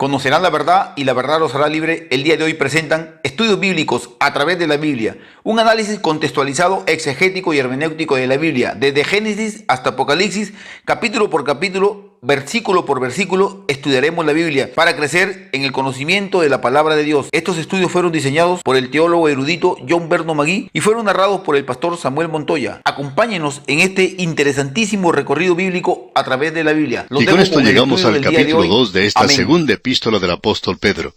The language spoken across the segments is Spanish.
Conocerán la verdad y la verdad los hará libre. El día de hoy presentan estudios bíblicos a través de la Biblia, un análisis contextualizado, exegético y hermenéutico de la Biblia, desde Génesis hasta Apocalipsis, capítulo por capítulo, versículo por versículo, estudiaremos la Biblia para crecer en el conocimiento de la palabra de Dios. Estos estudios fueron diseñados por el teólogo erudito John Berno Magui y fueron narrados por el pastor Samuel Montoya. Acompáñenos en este interesantísimo recorrido bíblico a través de la Biblia. Y con esto llegamos al capítulo 2 de esta segunda epístola del apóstol Pedro.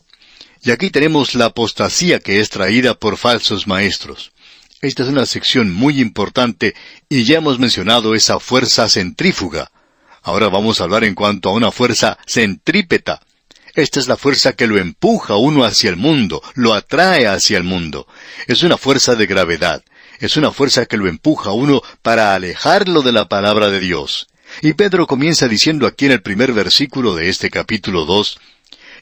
Y aquí tenemos la apostasía que es traída por falsos maestros. Esta es una sección muy importante y ya hemos mencionado esa fuerza centrífuga. Ahora vamos a hablar en cuanto a una fuerza centrípeta. Esta es la fuerza que lo empuja a uno hacia el mundo, lo atrae hacia el mundo. Es una fuerza de gravedad. Es una fuerza que lo empuja a uno para alejarlo de la palabra de Dios. Y Pedro comienza diciendo aquí en el primer versículo de este capítulo 2,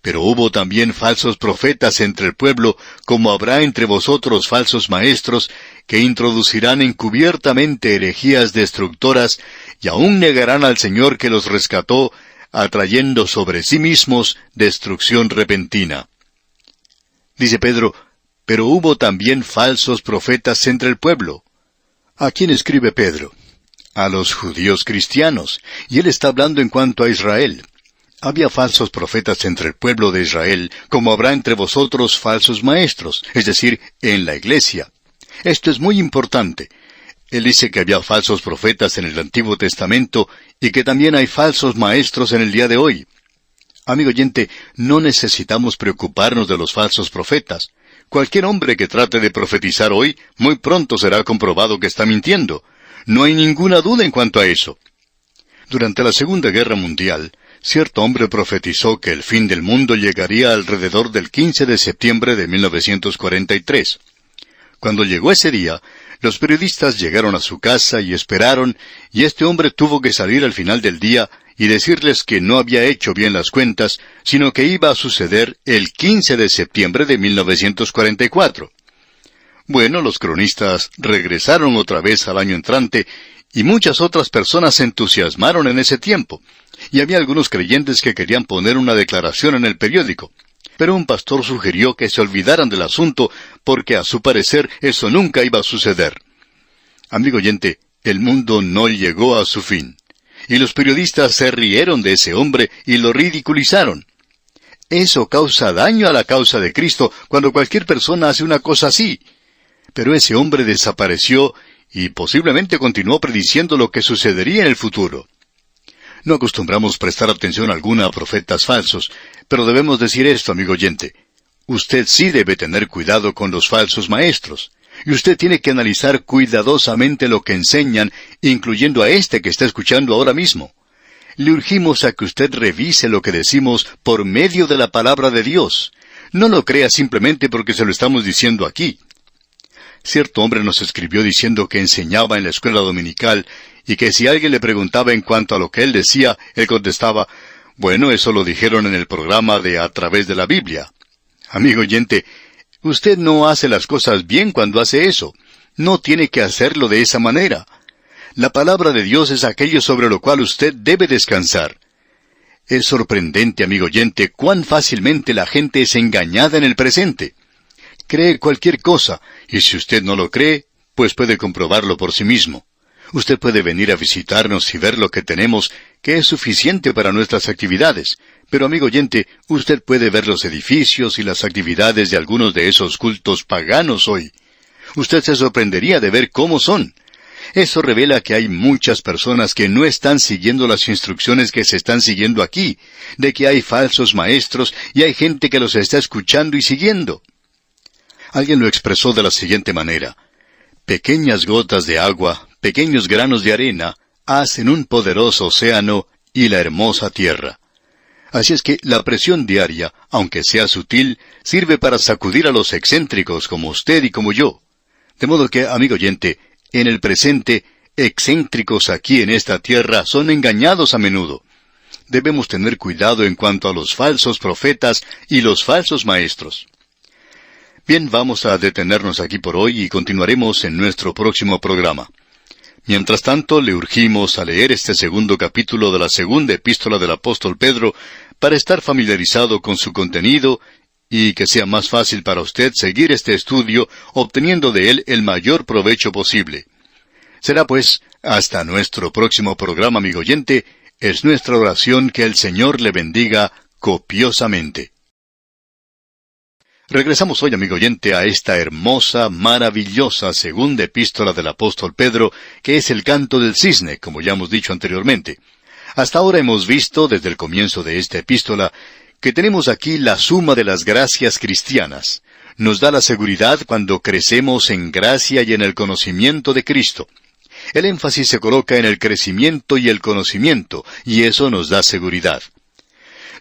«Pero hubo también falsos profetas entre el pueblo, como habrá entre vosotros falsos maestros, que introducirán encubiertamente herejías destructoras, y aún negarán al Señor que los rescató, atrayendo sobre sí mismos destrucción repentina». Dice Pedro, «Pero hubo también falsos profetas entre el pueblo». ¿A quién escribe Pedro? A los judíos cristianos, y él está hablando en cuanto a Israel. Había falsos profetas entre el pueblo de Israel, como habrá entre vosotros falsos maestros, es decir, en la iglesia. Esto es muy importante. Él dice que había falsos profetas en el Antiguo Testamento y que también hay falsos maestros en el día de hoy. Amigo oyente, no necesitamos preocuparnos de los falsos profetas. Cualquier hombre que trate de profetizar hoy, muy pronto será comprobado que está mintiendo. No hay ninguna duda en cuanto a eso. Durante la Segunda Guerra Mundial, cierto hombre profetizó que el fin del mundo llegaría alrededor del 15 de septiembre de 1943. Cuando llegó ese día, los periodistas llegaron a su casa y esperaron, y este hombre tuvo que salir al final del día y decirles que no había hecho bien las cuentas, sino que iba a suceder el 15 de septiembre de 1944. Bueno, los cronistas regresaron otra vez al año entrante, y muchas otras personas se entusiasmaron en ese tiempo. Y había algunos creyentes que querían poner una declaración en el periódico. Pero un pastor sugirió que se olvidaran del asunto, porque a su parecer eso nunca iba a suceder. Amigo oyente, el mundo no llegó a su fin. Y los periodistas se rieron de ese hombre y lo ridiculizaron. Eso causa daño a la causa de Cristo cuando cualquier persona hace una cosa así. Pero ese hombre desapareció y posiblemente continuó prediciendo lo que sucedería en el futuro. No acostumbramos prestar atención alguna a profetas falsos, pero debemos decir esto, amigo oyente. Usted sí debe tener cuidado con los falsos maestros, y usted tiene que analizar cuidadosamente lo que enseñan, incluyendo a este que está escuchando ahora mismo. Le urgimos a que usted revise lo que decimos por medio de la palabra de Dios. No lo crea simplemente porque se lo estamos diciendo aquí. Cierto hombre nos escribió diciendo que enseñaba en la escuela dominical y que si alguien le preguntaba en cuanto a lo que él decía, él contestaba, «Bueno, eso lo dijeron en el programa de A Través de la Biblia». Amigo oyente, usted no hace las cosas bien cuando hace eso. No tiene que hacerlo de esa manera. La palabra de Dios es aquello sobre lo cual usted debe descansar. Es sorprendente, amigo oyente, cuán fácilmente la gente es engañada en el presente. Cree cualquier cosa, y si usted no lo cree, pues puede comprobarlo por sí mismo. Usted puede venir a visitarnos y ver lo que tenemos, que es suficiente para nuestras actividades. Pero, amigo oyente, usted puede ver los edificios y las actividades de algunos de esos cultos paganos hoy. Usted se sorprendería de ver cómo son. Eso revela que hay muchas personas que no están siguiendo las instrucciones que se están siguiendo aquí, de que hay falsos maestros y hay gente que los está escuchando y siguiendo. Alguien lo expresó de la siguiente manera: pequeñas gotas de agua, pequeños granos de arena, hacen un poderoso océano y la hermosa tierra. Así es que la presión diaria, aunque sea sutil, sirve para sacudir a los excéntricos como usted y como yo. De modo que, amigo oyente, en el presente, excéntricos aquí en esta tierra son engañados a menudo. Debemos tener cuidado en cuanto a los falsos profetas y los falsos maestros. Bien, vamos a detenernos aquí por hoy y continuaremos en nuestro próximo programa. Mientras tanto, le urgimos a leer este segundo capítulo de la segunda epístola del apóstol Pedro para estar familiarizado con su contenido y que sea más fácil para usted seguir este estudio obteniendo de él el mayor provecho posible. Será pues hasta nuestro próximo programa, amigo oyente. Es nuestra oración que el Señor le bendiga copiosamente. Regresamos hoy, amigo oyente, a esta hermosa, maravillosa segunda epístola del apóstol Pedro, que es el canto del cisne, como ya hemos dicho anteriormente. Hasta ahora hemos visto, desde el comienzo de esta epístola, que tenemos aquí la suma de las gracias cristianas. Nos da la seguridad cuando crecemos en gracia y en el conocimiento de Cristo. El énfasis se coloca en el crecimiento y el conocimiento, y eso nos da seguridad.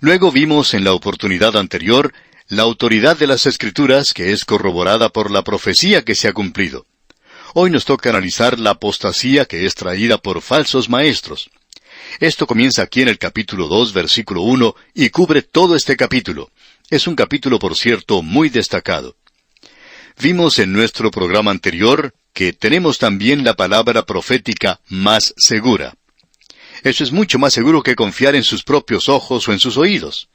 Luego vimos en la oportunidad anterior la autoridad de las Escrituras, que es corroborada por la profecía que se ha cumplido. Hoy nos toca analizar la apostasía que es traída por falsos maestros. Esto comienza aquí en el capítulo 2, versículo 1, y cubre todo este capítulo. Es un capítulo, por cierto, muy destacado. Vimos en nuestro programa anterior que tenemos también la palabra profética más segura. Eso es mucho más seguro que confiar en sus propios ojos o en sus oídos.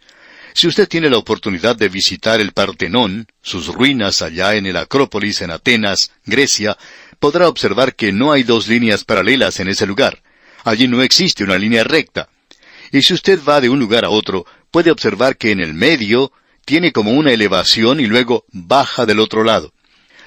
Si usted tiene la oportunidad de visitar el Partenón, sus ruinas allá en el Acrópolis en Atenas, Grecia, podrá observar que no hay dos líneas paralelas en ese lugar. Allí no existe una línea recta. Y si usted va de un lugar a otro, puede observar que en el medio tiene como una elevación y luego baja del otro lado.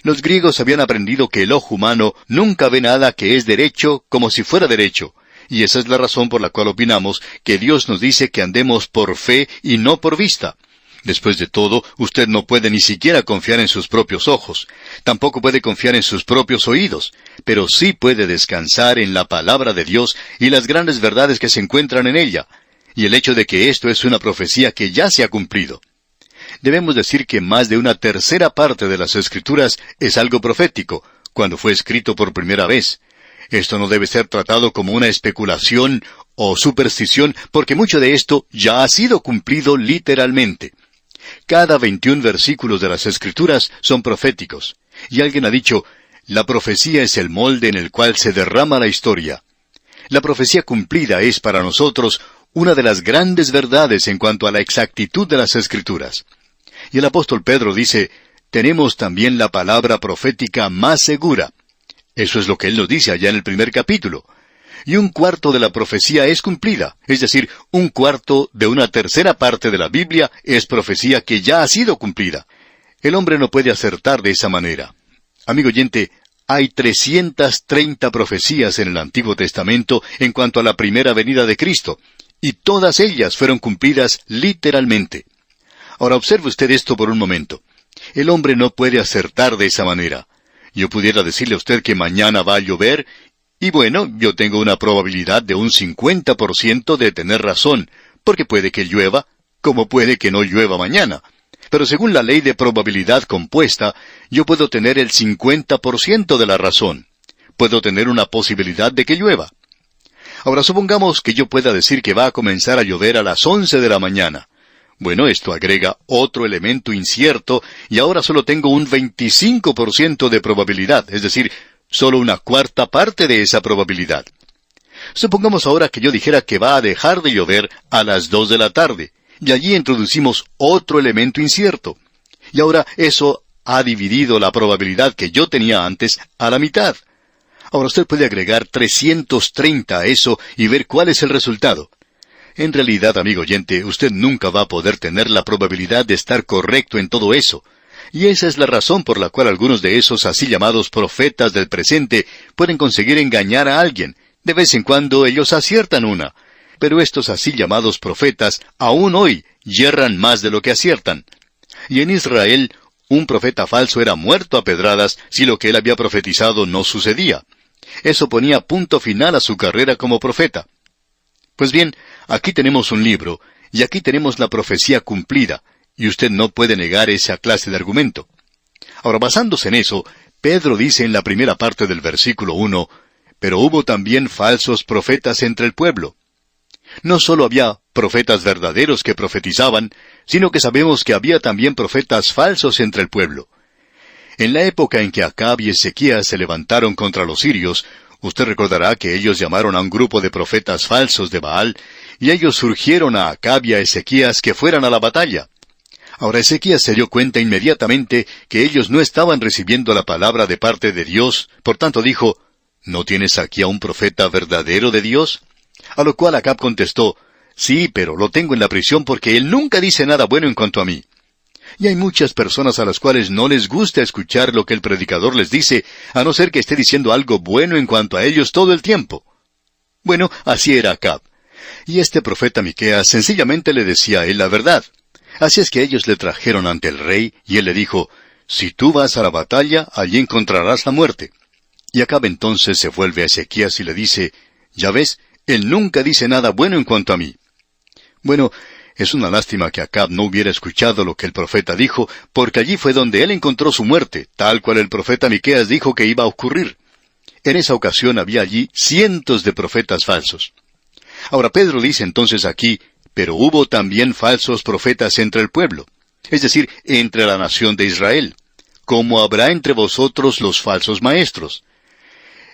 Los griegos habían aprendido que el ojo humano nunca ve nada que es derecho como si fuera derecho. Y esa es la razón por la cual opinamos que Dios nos dice que andemos por fe y no por vista. Después de todo, usted no puede ni siquiera confiar en sus propios ojos. Tampoco puede confiar en sus propios oídos. Pero sí puede descansar en la palabra de Dios y las grandes verdades que se encuentran en ella. Y el hecho de que esto es una profecía que ya se ha cumplido. Debemos decir que más de una tercera parte de las Escrituras es algo profético, cuando fue escrito por primera vez. Esto no debe ser tratado como una especulación o superstición, porque mucho de esto ya ha sido cumplido literalmente. Cada 21 versículos de las Escrituras son proféticos. Y alguien ha dicho, la profecía es el molde en el cual se derrama la historia. La profecía cumplida es para nosotros una de las grandes verdades en cuanto a la exactitud de las Escrituras. Y el apóstol Pedro dice, tenemos también la palabra profética más segura. Eso es lo que él nos dice allá en el primer capítulo. Y un cuarto de la profecía es cumplida, es decir, un cuarto de una tercera parte de la Biblia es profecía que ya ha sido cumplida. El hombre no puede acertar de esa manera. Amigo oyente, hay 330 profecías en el Antiguo Testamento en cuanto a la primera venida de Cristo, y todas ellas fueron cumplidas literalmente. Ahora observe usted esto por un momento. El hombre no puede acertar de esa manera. Yo pudiera decirle a usted que mañana va a llover, y bueno, yo tengo una probabilidad de un 50% de tener razón, porque puede que llueva, como puede que no llueva mañana. Pero según la ley de probabilidad compuesta, yo puedo tener el 50% de la razón. Puedo tener una posibilidad de que llueva. Ahora supongamos que yo pueda decir que va a comenzar a llover a las 11 de la mañana. Bueno, esto agrega otro elemento incierto y ahora solo tengo un 25% de probabilidad, es decir, solo una cuarta parte de esa probabilidad. Supongamos ahora que yo dijera que va a dejar de llover a las 2 de la tarde, y allí introducimos otro elemento incierto. Y ahora eso ha dividido la probabilidad que yo tenía antes a la mitad. Ahora usted puede agregar 330 a eso y ver cuál es el resultado. En realidad, amigo oyente, usted nunca va a poder tener la probabilidad de estar correcto en todo eso. Y esa es la razón por la cual algunos de esos así llamados profetas del presente pueden conseguir engañar a alguien. De vez en cuando ellos aciertan una. Pero estos así llamados profetas, aún hoy, yerran más de lo que aciertan. Y en Israel, un profeta falso era muerto a pedradas si lo que él había profetizado no sucedía. Eso ponía punto final a su carrera como profeta. Pues bien, aquí tenemos un libro, y aquí tenemos la profecía cumplida, y usted no puede negar esa clase de argumento. Ahora, basándose en eso, Pedro dice en la primera parte del versículo 1, pero hubo también falsos profetas entre el pueblo. No solo había profetas verdaderos que profetizaban, sino que sabemos que había también profetas falsos entre el pueblo. En la época en que Acab y Ezequías se levantaron contra los sirios, usted recordará que ellos llamaron a un grupo de profetas falsos de Baal, y ellos surgieron a Acab y a Ezequías que fueran a la batalla. Ahora Ezequías se dio cuenta inmediatamente que ellos no estaban recibiendo la palabra de parte de Dios, por tanto dijo, ¿no tienes aquí a un profeta verdadero de Dios? A lo cual Acab contestó, sí, pero lo tengo en la prisión porque él nunca dice nada bueno en cuanto a mí. Y hay muchas personas a las cuales no les gusta escuchar lo que el predicador les dice, a no ser que esté diciendo algo bueno en cuanto a ellos todo el tiempo. Bueno, así era Acab. Y este profeta Miqueas sencillamente le decía a él la verdad. Así es que ellos le trajeron ante el rey, y él le dijo, si tú vas a la batalla, allí encontrarás la muerte. Y Acab entonces se vuelve a Ezequías y le dice, ya ves, él nunca dice nada bueno en cuanto a mí. Bueno, es una lástima que Acab no hubiera escuchado lo que el profeta dijo, porque allí fue donde él encontró su muerte, tal cual el profeta Miqueas dijo que iba a ocurrir. En esa ocasión había allí cientos de profetas falsos. Ahora Pedro dice entonces aquí, pero hubo también falsos profetas entre el pueblo, es decir, entre la nación de Israel, como habrá entre vosotros los falsos maestros.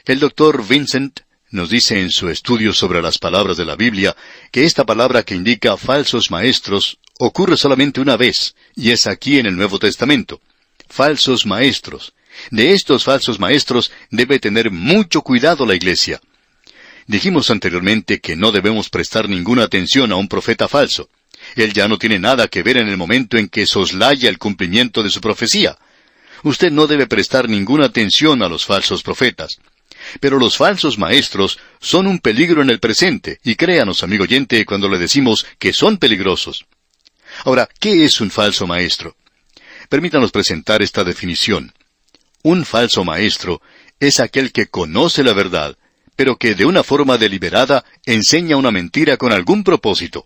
El doctor Vincent nos dice en su estudio sobre las palabras de la Biblia que esta palabra que indica falsos maestros ocurre solamente una vez, y es aquí en el Nuevo Testamento. Falsos maestros. De estos falsos maestros debe tener mucho cuidado la iglesia. Dijimos anteriormente que no debemos prestar ninguna atención a un profeta falso. Él ya no tiene nada que ver en el momento en que soslaya el cumplimiento de su profecía. Usted no debe prestar ninguna atención a los falsos profetas. Pero los falsos maestros son un peligro en el presente, y créanos, amigo oyente, cuando le decimos que son peligrosos. Ahora, ¿qué es un falso maestro? Permítanos presentar esta definición. Un falso maestro es aquel que conoce la verdad, pero que de una forma deliberada enseña una mentira con algún propósito.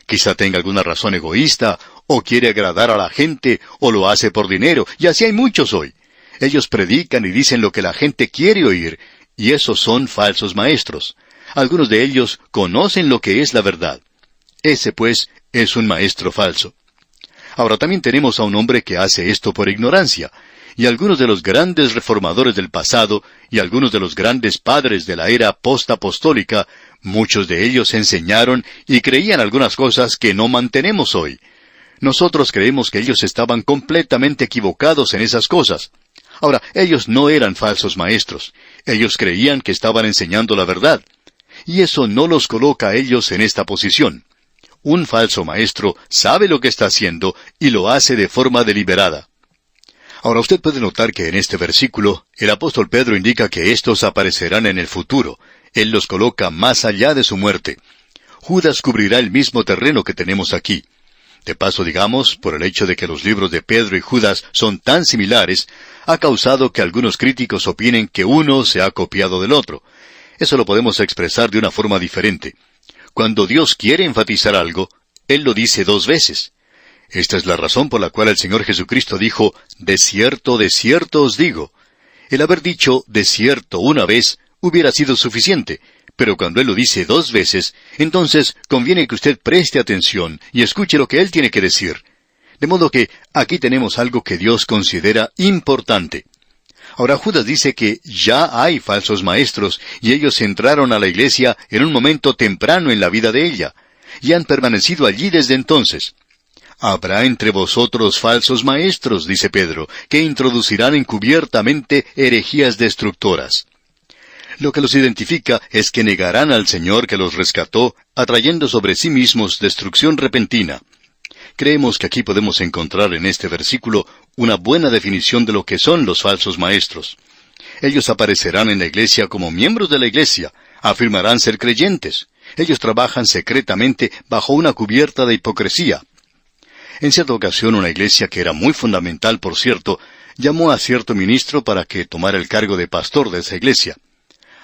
Quizá tenga alguna razón egoísta, o quiere agradar a la gente, o lo hace por dinero, y así hay muchos hoy. Ellos predican y dicen lo que la gente quiere oír, y esos son falsos maestros. Algunos de ellos conocen lo que es la verdad. Ese, pues, es un maestro falso. Ahora también tenemos a un hombre que hace esto por ignorancia, y algunos de los grandes reformadores del pasado, y algunos de los grandes padres de la era postapostólica, muchos de ellos enseñaron y creían algunas cosas que no mantenemos hoy. Nosotros creemos que ellos estaban completamente equivocados en esas cosas. Ahora, ellos no eran falsos maestros. Ellos creían que estaban enseñando la verdad. Y eso no los coloca a ellos en esta posición. Un falso maestro sabe lo que está haciendo y lo hace de forma deliberada. Ahora usted puede notar que en este versículo, el apóstol Pedro indica que estos aparecerán en el futuro. Él los coloca más allá de su muerte. Judas cubrirá el mismo terreno que tenemos aquí. De paso, digamos, por el hecho de que los libros de Pedro y Judas son tan similares, ha causado que algunos críticos opinen que uno se ha copiado del otro. Eso lo podemos expresar de una forma diferente. Cuando Dios quiere enfatizar algo, Él lo dice 2 veces. Esta es la razón por la cual el Señor Jesucristo dijo, de cierto os digo. El haber dicho de cierto una vez hubiera sido suficiente, pero cuando Él lo dice 2 veces, entonces conviene que usted preste atención y escuche lo que Él tiene que decir. De modo que aquí tenemos algo que Dios considera importante. Ahora Judas dice que ya hay falsos maestros, y ellos entraron a la iglesia en un momento temprano en la vida de ella, y han permanecido allí desde entonces. Habrá entre vosotros falsos maestros, dice Pedro, que introducirán encubiertamente herejías destructoras. Lo que los identifica es que negarán al Señor que los rescató, atrayendo sobre sí mismos destrucción repentina. Creemos que aquí podemos encontrar en este versículo una buena definición de lo que son los falsos maestros. Ellos aparecerán en la iglesia como miembros de la iglesia, afirmarán ser creyentes. Ellos trabajan secretamente bajo una cubierta de hipocresía. En cierta ocasión una iglesia que era muy fundamental, por cierto, llamó a cierto ministro para que tomara el cargo de pastor de esa iglesia.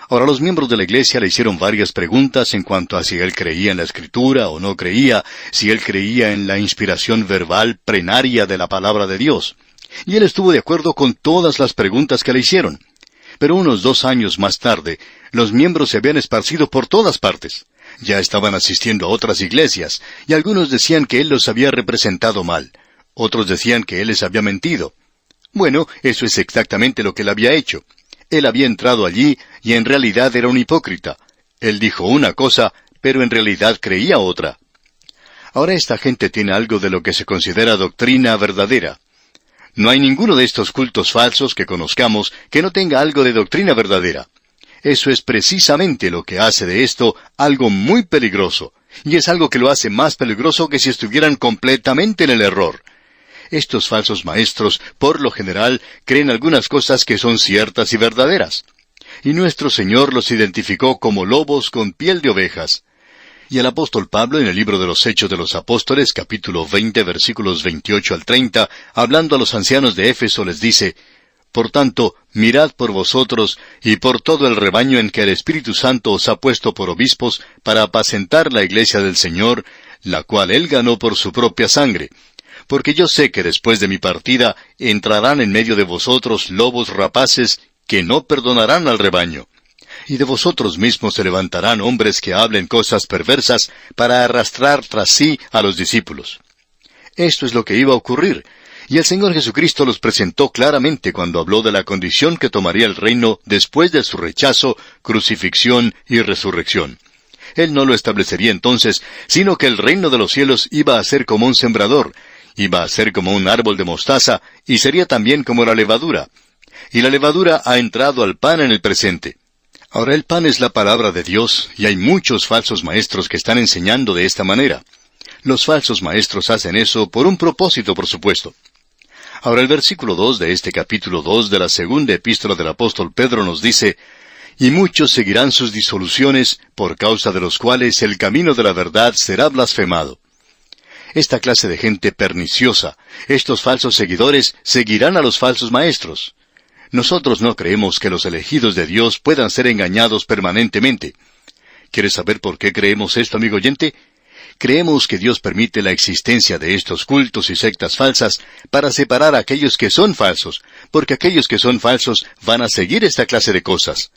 Ahora los miembros de la iglesia le hicieron varias preguntas en cuanto a si él creía en la Escritura o no creía, si él creía en la inspiración verbal plenaria de la palabra de Dios. Y él estuvo de acuerdo con todas las preguntas que le hicieron. Pero unos 2 años más tarde, los miembros se habían esparcido por todas partes. Ya estaban asistiendo a otras iglesias, y algunos decían que él los había representado mal. Otros decían que él les había mentido. Bueno, eso es exactamente lo que él había hecho. Él había entrado allí y en realidad era un hipócrita. Él dijo una cosa, pero en realidad creía otra. Ahora esta gente tiene algo de lo que se considera doctrina verdadera. No hay ninguno de estos cultos falsos que conozcamos que no tenga algo de doctrina verdadera. Eso es precisamente lo que hace de esto algo muy peligroso, y es algo que lo hace más peligroso que si estuvieran completamente en el error. Estos falsos maestros, por lo general, creen algunas cosas que son ciertas y verdaderas. Y nuestro Señor los identificó como lobos con piel de ovejas. Y el apóstol Pablo, en el libro de los Hechos de los Apóstoles, capítulo 20, versículos 28 al 30, hablando a los ancianos de Éfeso, les dice: Por tanto, mirad por vosotros y por todo el rebaño en que el Espíritu Santo os ha puesto por obispos para apacentar la iglesia del Señor, la cual Él ganó por su propia sangre. Porque yo sé que después de mi partida entrarán en medio de vosotros lobos rapaces que no perdonarán al rebaño. Y de vosotros mismos se levantarán hombres que hablen cosas perversas para arrastrar tras sí a los discípulos. Esto es lo que iba a ocurrir, y el Señor Jesucristo los presentó claramente cuando habló de la condición que tomaría el reino después de su rechazo, crucifixión y resurrección. Él no lo establecería entonces, sino que el reino de los cielos iba a ser como un sembrador, iba a ser como un árbol de mostaza, y sería también como la levadura. Y la levadura ha entrado al pan en el presente. Ahora el pan es la palabra de Dios, y hay muchos falsos maestros que están enseñando de esta manera. Los falsos maestros hacen eso por un propósito, por supuesto. Ahora el versículo 2 de este capítulo 2 de la segunda epístola del apóstol Pedro nos dice: Y muchos seguirán sus disoluciones, por causa de los cuales el camino de la verdad será blasfemado. Esta clase de gente perniciosa, estos falsos seguidores, seguirán a los falsos maestros. Nosotros no creemos que los elegidos de Dios puedan ser engañados permanentemente. ¿Quieres saber por qué creemos esto, amigo oyente? Creemos que Dios permite la existencia de estos cultos y sectas falsas para separar a aquellos que son falsos, porque aquellos que son falsos van a seguir esta clase de cosas.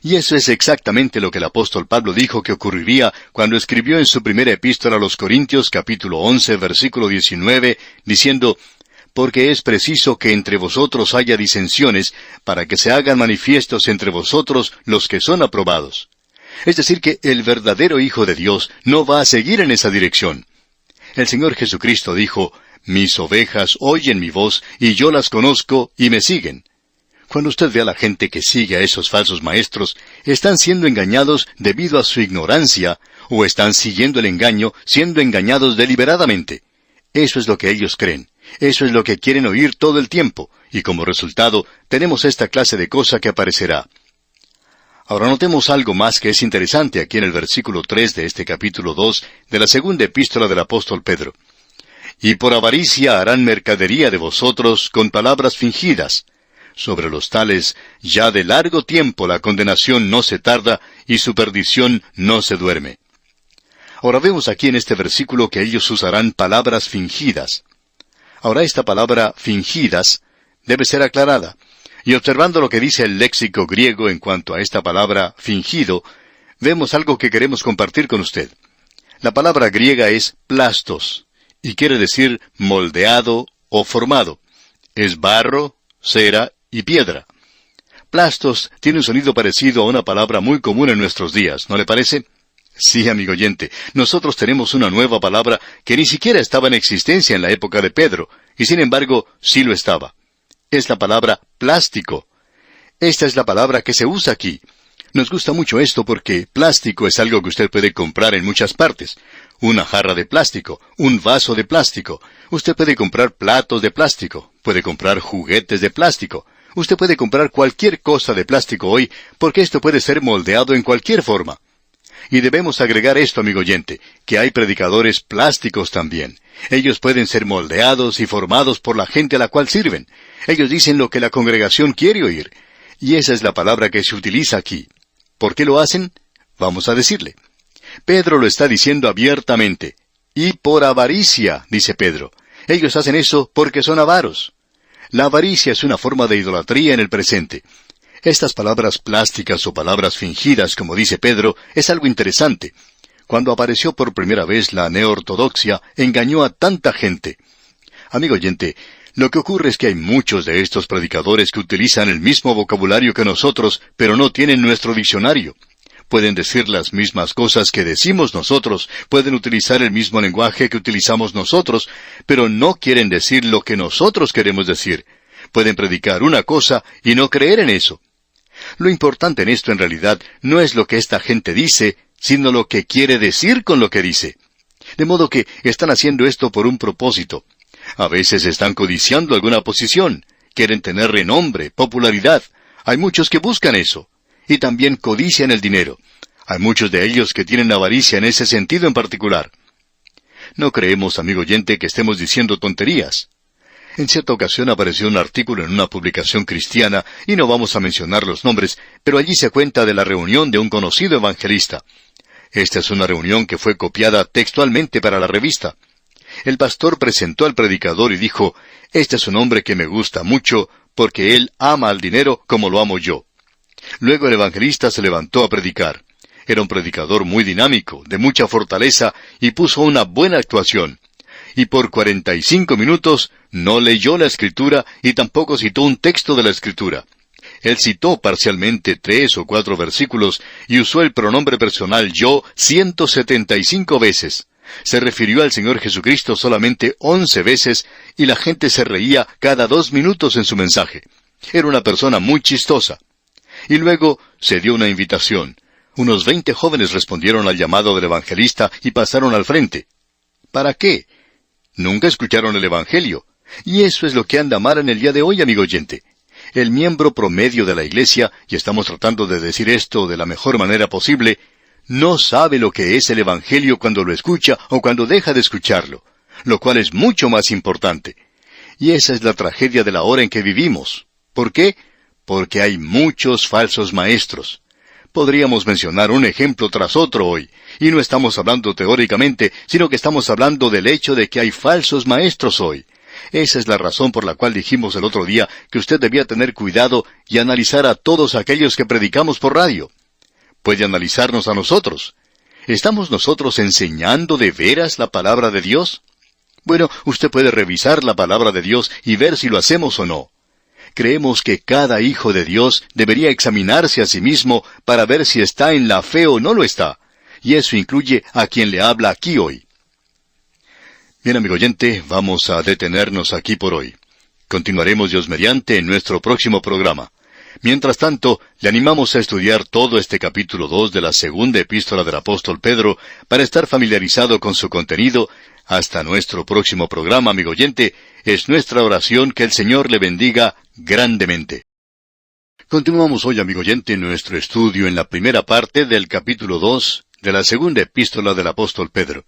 Y eso es exactamente lo que el apóstol Pablo dijo que ocurriría cuando escribió en su primera epístola a los Corintios, capítulo 11, versículo 19, diciendo: Porque es preciso que entre vosotros haya disensiones, para que se hagan manifiestos entre vosotros los que son aprobados. Es decir, que el verdadero Hijo de Dios no va a seguir en esa dirección. El Señor Jesucristo dijo: Mis ovejas oyen mi voz, y yo las conozco, y me siguen. Cuando usted ve a la gente que sigue a esos falsos maestros, están siendo engañados debido a su ignorancia, o están siguiendo el engaño, siendo engañados deliberadamente. Eso es lo que ellos creen. Eso es lo que quieren oír todo el tiempo, y como resultado, tenemos esta clase de cosa que aparecerá. Ahora notemos algo más que es interesante aquí en el versículo 3 de este capítulo 2 de la segunda epístola del apóstol Pedro. Y por avaricia harán mercadería de vosotros con palabras fingidas. Sobre los tales, ya de largo tiempo la condenación no se tarda, y su perdición no se duerme. Ahora vemos aquí en este versículo que ellos usarán palabras fingidas. Ahora esta palabra fingidas debe ser aclarada. Y observando lo que dice el léxico griego en cuanto a esta palabra fingido, vemos algo que queremos compartir con usted. La palabra griega es plastos, y quiere decir moldeado o formado. Es barro, cera y piedra. Plastos tiene un sonido parecido a una palabra muy común en nuestros días, ¿no le parece? Sí, amigo oyente, nosotros tenemos una nueva palabra que ni siquiera estaba en existencia en la época de Pedro, y sin embargo, sí lo estaba. Es la palabra plástico. Esta es la palabra que se usa aquí. Nos gusta mucho esto porque plástico es algo que usted puede comprar en muchas partes. Una jarra de plástico, un vaso de plástico. Usted puede comprar platos de plástico, puede comprar juguetes de plástico. Usted puede comprar cualquier cosa de plástico hoy porque esto puede ser moldeado en cualquier forma. Y debemos agregar esto, amigo oyente, que hay predicadores plásticos también. Ellos pueden ser moldeados y formados por la gente a la cual sirven. Ellos dicen lo que la congregación quiere oír. Y esa es la palabra que se utiliza aquí. ¿Por qué lo hacen? Vamos a decirle. Pedro lo está diciendo abiertamente. Y por avaricia, dice Pedro. Ellos hacen eso porque son avaros. La avaricia es una forma de idolatría en el presente. Estas palabras plásticas o palabras fingidas, como dice Pedro, es algo interesante. Cuando apareció por primera vez la neortodoxia, engañó a tanta gente. Amigo oyente, lo que ocurre es que hay muchos de estos predicadores que utilizan el mismo vocabulario que nosotros, pero no tienen nuestro diccionario. Pueden decir las mismas cosas que decimos nosotros, pueden utilizar el mismo lenguaje que utilizamos nosotros, pero no quieren decir lo que nosotros queremos decir. Pueden predicar una cosa y no creer en eso. Lo importante en esto en realidad no es lo que esta gente dice, sino lo que quiere decir con lo que dice. De modo que están haciendo esto por un propósito. A veces están codiciando alguna posición, quieren tener renombre, popularidad. Hay muchos que buscan eso. Y también codician el dinero. Hay muchos de ellos que tienen avaricia en ese sentido en particular. No creemos, amigo oyente, que estemos diciendo tonterías. En cierta ocasión apareció un artículo en una publicación cristiana, y no vamos a mencionar los nombres, pero allí se cuenta de la reunión de un conocido evangelista. Esta es una reunión que fue copiada textualmente para la revista. El pastor presentó al predicador y dijo, «Este es un hombre que me gusta mucho, porque él ama al dinero como lo amo yo». Luego el evangelista se levantó a predicar. Era un predicador muy dinámico, de mucha fortaleza, y puso una buena actuación. Y por 45 minutos no leyó la Escritura y tampoco citó un texto de la Escritura. Él citó parcialmente 3 o 4 versículos y usó el pronombre personal yo 175 veces. Se refirió al Señor Jesucristo solamente 11 veces y la gente se reía cada 2 minutos en su mensaje. Era una persona muy chistosa. Y luego se dio una invitación. Unos 20 jóvenes respondieron al llamado del evangelista y pasaron al frente. ¿Para qué? Nunca escucharon el Evangelio. Y eso es lo que anda mal en el día de hoy, amigo oyente. El miembro promedio de la iglesia, y estamos tratando de decir esto de la mejor manera posible, no sabe lo que es el Evangelio cuando lo escucha o cuando deja de escucharlo, lo cual es mucho más importante. Y esa es la tragedia de la hora en que vivimos. ¿Por qué? Porque hay muchos falsos maestros. Podríamos mencionar un ejemplo tras otro hoy, y no estamos hablando teóricamente, sino que estamos hablando del hecho de que hay falsos maestros hoy. Esa es la razón por la cual dijimos el otro día que usted debía tener cuidado y analizar a todos aquellos que predicamos por radio. Puede analizarnos a nosotros. ¿Estamos nosotros enseñando de veras la palabra de Dios? Bueno, usted puede revisar la palabra de Dios y ver si lo hacemos o no. Creemos que cada hijo de Dios debería examinarse a sí mismo para ver si está en la fe o no lo está. Y eso incluye a quien le habla aquí hoy. Bien, amigo oyente, vamos a detenernos aquí por hoy. Continuaremos Dios mediante en nuestro próximo programa. Mientras tanto, le animamos a estudiar todo este capítulo 2 de la segunda epístola del apóstol Pedro para estar familiarizado con su contenido. Hasta nuestro próximo programa, amigo oyente, es nuestra oración que el Señor le bendiga grandemente. Continuamos hoy, amigo oyente, nuestro estudio en la primera parte del capítulo 2 de la segunda epístola del apóstol Pedro.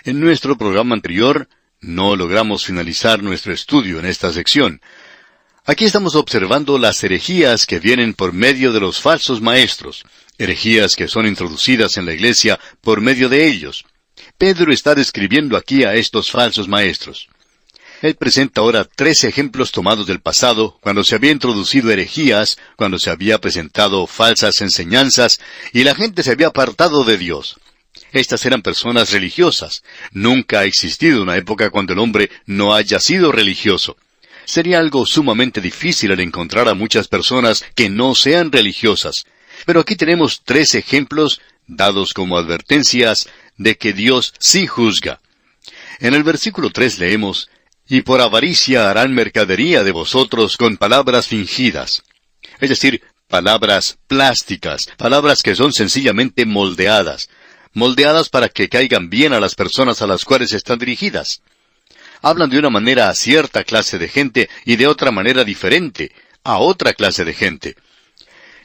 En nuestro programa anterior no logramos finalizar nuestro estudio en esta sección. Aquí estamos observando las herejías que vienen por medio de los falsos maestros, herejías que son introducidas en la iglesia por medio de ellos. Pedro está describiendo aquí a estos falsos maestros. Él presenta ahora 3 ejemplos tomados del pasado, cuando se había introducido herejías, cuando se había presentado falsas enseñanzas, y la gente se había apartado de Dios. Estas eran personas religiosas. Nunca ha existido una época cuando el hombre no haya sido religioso. Sería algo sumamente difícil el encontrar a muchas personas que no sean religiosas. Pero aquí tenemos 3 ejemplos dados como advertencias de que Dios sí juzga. En el versículo 3 leemos, «Y por avaricia harán mercadería de vosotros con palabras fingidas». Es decir, palabras plásticas, palabras que son sencillamente moldeadas para que caigan bien a las personas a las cuales están dirigidas. Hablan de una manera a cierta clase de gente y de otra manera diferente a otra clase de gente.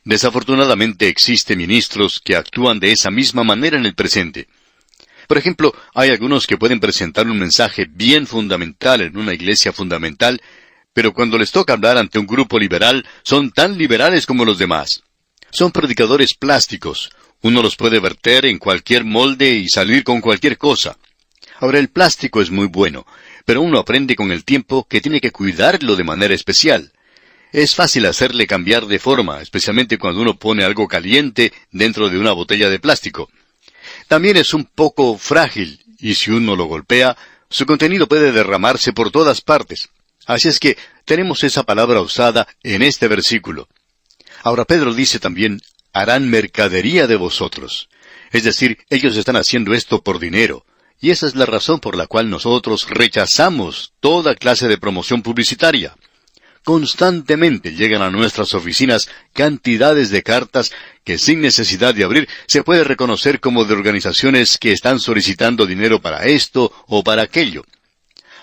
Desafortunadamente existen ministros que actúan de esa misma manera en el presente. Por ejemplo, hay algunos que pueden presentar un mensaje bien fundamental en una iglesia fundamental, pero cuando les toca hablar ante un grupo liberal, son tan liberales como los demás. Son predicadores plásticos. Uno los puede verter en cualquier molde y salir con cualquier cosa. Ahora, el plástico es muy bueno, pero uno aprende con el tiempo que tiene que cuidarlo de manera especial. Es fácil hacerle cambiar de forma, especialmente cuando uno pone algo caliente dentro de una botella de plástico. También es un poco frágil, y si uno lo golpea, su contenido puede derramarse por todas partes. Así es que tenemos esa palabra usada en este versículo. Ahora Pedro dice también, harán mercadería de vosotros. Es decir, ellos están haciendo esto por dinero. Y esa es la razón por la cual nosotros rechazamos toda clase de promoción publicitaria. Constantemente llegan a nuestras oficinas cantidades de cartas que sin necesidad de abrir se puede reconocer como de organizaciones que están solicitando dinero para esto o para aquello.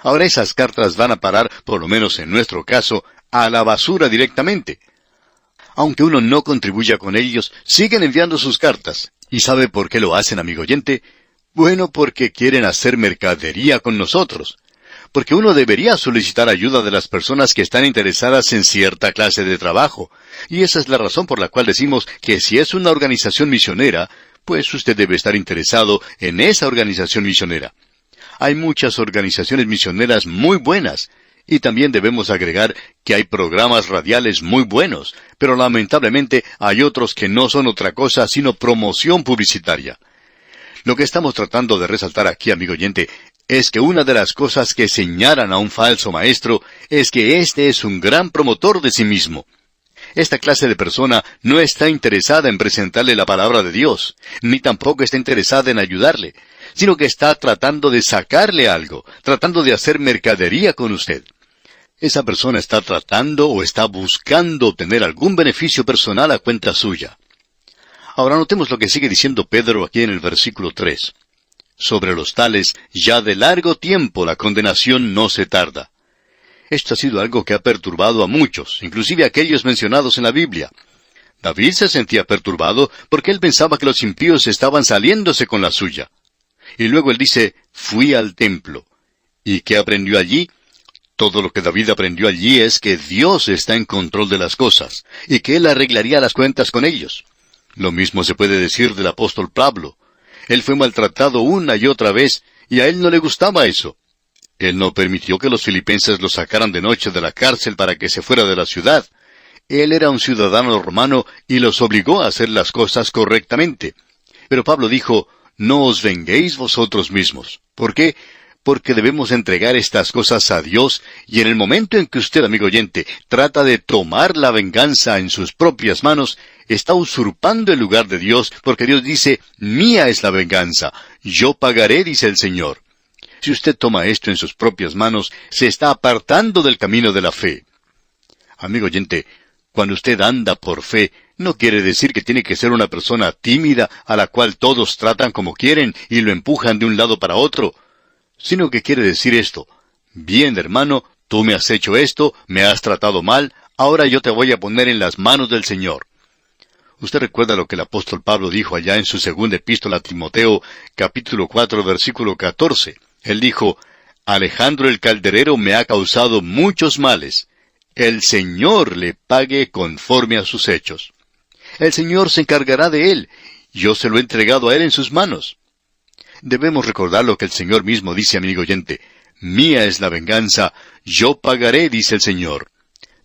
Ahora esas cartas van a parar, por lo menos en nuestro caso, a la basura directamente. Aunque uno no contribuya con ellos, siguen enviando sus cartas. ¿Y sabe por qué lo hacen, amigo oyente? Bueno, porque quieren hacer mercadería con nosotros. Porque uno debería solicitar ayuda de las personas que están interesadas en cierta clase de trabajo. Y esa es la razón por la cual decimos que si es una organización misionera, pues usted debe estar interesado en esa organización misionera. Hay muchas organizaciones misioneras muy buenas. Y también debemos agregar que hay programas radiales muy buenos, pero lamentablemente hay otros que no son otra cosa sino promoción publicitaria. Lo que estamos tratando de resaltar aquí, amigo oyente, es que una de las cosas que señalan a un falso maestro es que éste es un gran promotor de sí mismo. Esta clase de persona no está interesada en presentarle la palabra de Dios, ni tampoco está interesada en ayudarle, sino que está tratando de sacarle algo, tratando de hacer mercadería con usted. Esa persona está tratando o está buscando obtener algún beneficio personal a cuenta suya. Ahora notemos lo que sigue diciendo Pedro aquí en el versículo 3. Sobre los tales, ya de largo tiempo la condenación no se tarda. Esto ha sido algo que ha perturbado a muchos, inclusive a aquellos mencionados en la Biblia. David se sentía perturbado porque él pensaba que los impíos estaban saliéndose con la suya. Y luego él dice, fui al templo. ¿Y qué aprendió allí? Todo lo que David aprendió allí es que Dios está en control de las cosas, y que Él arreglaría las cuentas con ellos. Lo mismo se puede decir del apóstol Pablo. Él fue maltratado una y otra vez, y a él no le gustaba eso. Él no permitió que los filipenses lo sacaran de noche de la cárcel para que se fuera de la ciudad. Él era un ciudadano romano y los obligó a hacer las cosas correctamente. Pero Pablo dijo, no os venguéis vosotros mismos. ¿Por qué? Porque debemos entregar estas cosas a Dios, y en el momento en que usted, amigo oyente, trata de tomar la venganza en sus propias manos, está usurpando el lugar de Dios, porque Dios dice, mía es la venganza, yo pagaré, dice el Señor. Si usted toma esto en sus propias manos, se está apartando del camino de la fe. Amigo oyente, cuando usted anda por fe, no quiere decir que tiene que ser una persona tímida a la cual todos tratan como quieren y lo empujan de un lado para otro, sino que quiere decir esto, bien hermano, tú me has hecho esto, me has tratado mal, ahora yo te voy a poner en las manos del Señor. Usted recuerda lo que el apóstol Pablo dijo allá en su segunda epístola a Timoteo, capítulo 4, versículo 14. Él dijo, Alejandro el calderero me ha causado muchos males. El Señor le pague conforme a sus hechos. El Señor se encargará de él. Yo se lo he entregado a él en sus manos. Debemos recordar lo que el Señor mismo dice, amigo oyente. Mía es la venganza, yo pagaré, dice el Señor.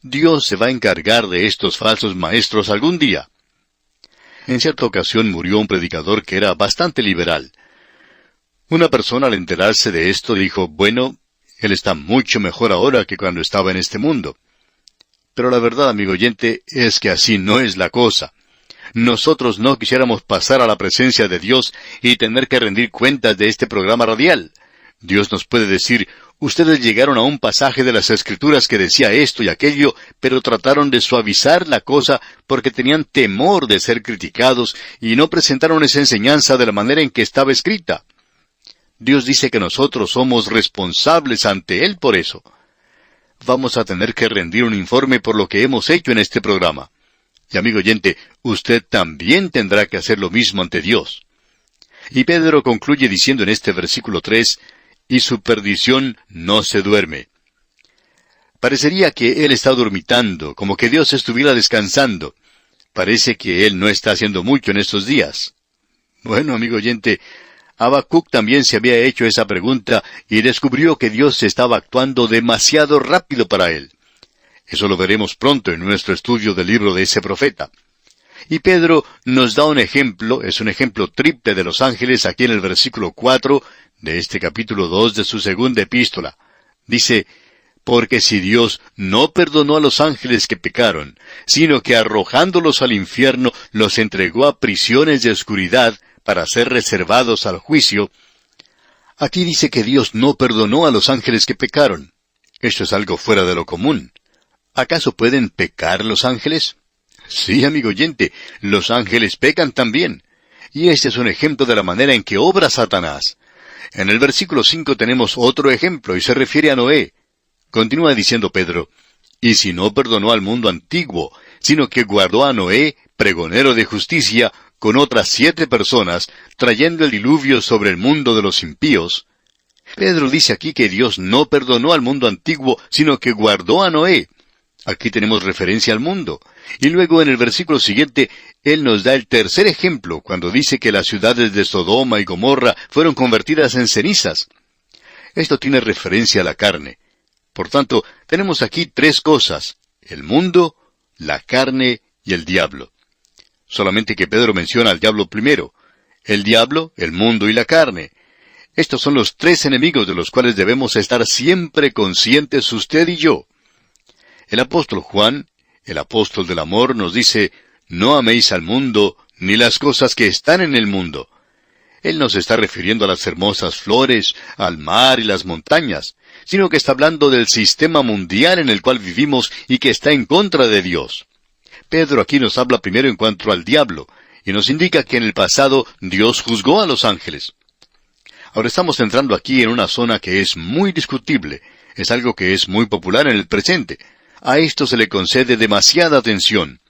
Dios se va a encargar de estos falsos maestros algún día. En cierta ocasión murió un predicador que era bastante liberal. Una persona al enterarse de esto dijo, bueno, él está mucho mejor ahora que cuando estaba en este mundo. Pero la verdad, amigo oyente, es que así no es la cosa. Nosotros no quisiéramos pasar a la presencia de Dios y tener que rendir cuentas de este programa radial. Dios nos puede decir, ustedes llegaron a un pasaje de las Escrituras que decía esto y aquello, pero trataron de suavizar la cosa porque tenían temor de ser criticados y no presentaron esa enseñanza de la manera en que estaba escrita. Dios dice que nosotros somos responsables ante Él por eso. Vamos a tener que rendir un informe por lo que hemos hecho en este programa. Y amigo oyente, usted también tendrá que hacer lo mismo ante Dios. Y Pedro concluye diciendo en este versículo 3, y su perdición no se duerme. Parecería que él está dormitando, como que Dios estuviera descansando. Parece que él no está haciendo mucho en estos días. Bueno, amigo oyente, Habacuc también se había hecho esa pregunta y descubrió que Dios estaba actuando demasiado rápido para él. Eso lo veremos pronto en nuestro estudio del libro de ese profeta. Y Pedro nos da un ejemplo, es un ejemplo triple de los ángeles aquí en el versículo 4 de este capítulo 2 de su segunda epístola. Dice, Porque si Dios no perdonó a los ángeles que pecaron, sino que arrojándolos al infierno los entregó a prisiones de oscuridad para ser reservados al juicio, aquí dice que Dios no perdonó a los ángeles que pecaron. Esto es algo fuera de lo común. ¿Acaso pueden pecar los ángeles? Sí, amigo oyente, los ángeles pecan también. Y este es un ejemplo de la manera en que obra Satanás. En el versículo 5 tenemos otro ejemplo y se refiere a Noé. Continúa diciendo Pedro, y si no perdonó al mundo antiguo, sino que guardó a Noé, pregonero de justicia, con otras 7 personas, trayendo el diluvio sobre el mundo de los impíos. Pedro dice aquí que Dios no perdonó al mundo antiguo, sino que guardó a Noé. Aquí tenemos referencia al mundo. Y luego en el versículo siguiente, Él nos da el tercer ejemplo, cuando dice que las ciudades de Sodoma y Gomorra fueron convertidas en cenizas. Esto tiene referencia a la carne. Por tanto, tenemos aquí 3 cosas: el mundo, la carne y el diablo. Solamente que Pedro menciona al diablo primero. El diablo, el mundo y la carne. Estos son los 3 enemigos de los cuales debemos estar siempre conscientes usted y yo. El apóstol Juan, el apóstol del amor, nos dice, no améis al mundo, ni las cosas que están en el mundo. Él no se está refiriendo a las hermosas flores, al mar y las montañas, sino que está hablando del sistema mundial en el cual vivimos y que está en contra de Dios. Pedro aquí nos habla primero en cuanto al diablo, y nos indica que en el pasado Dios juzgó a los ángeles. Ahora estamos entrando aquí en una zona que es muy discutible, es algo que es muy popular en el presente. A esto se le concede demasiada atención.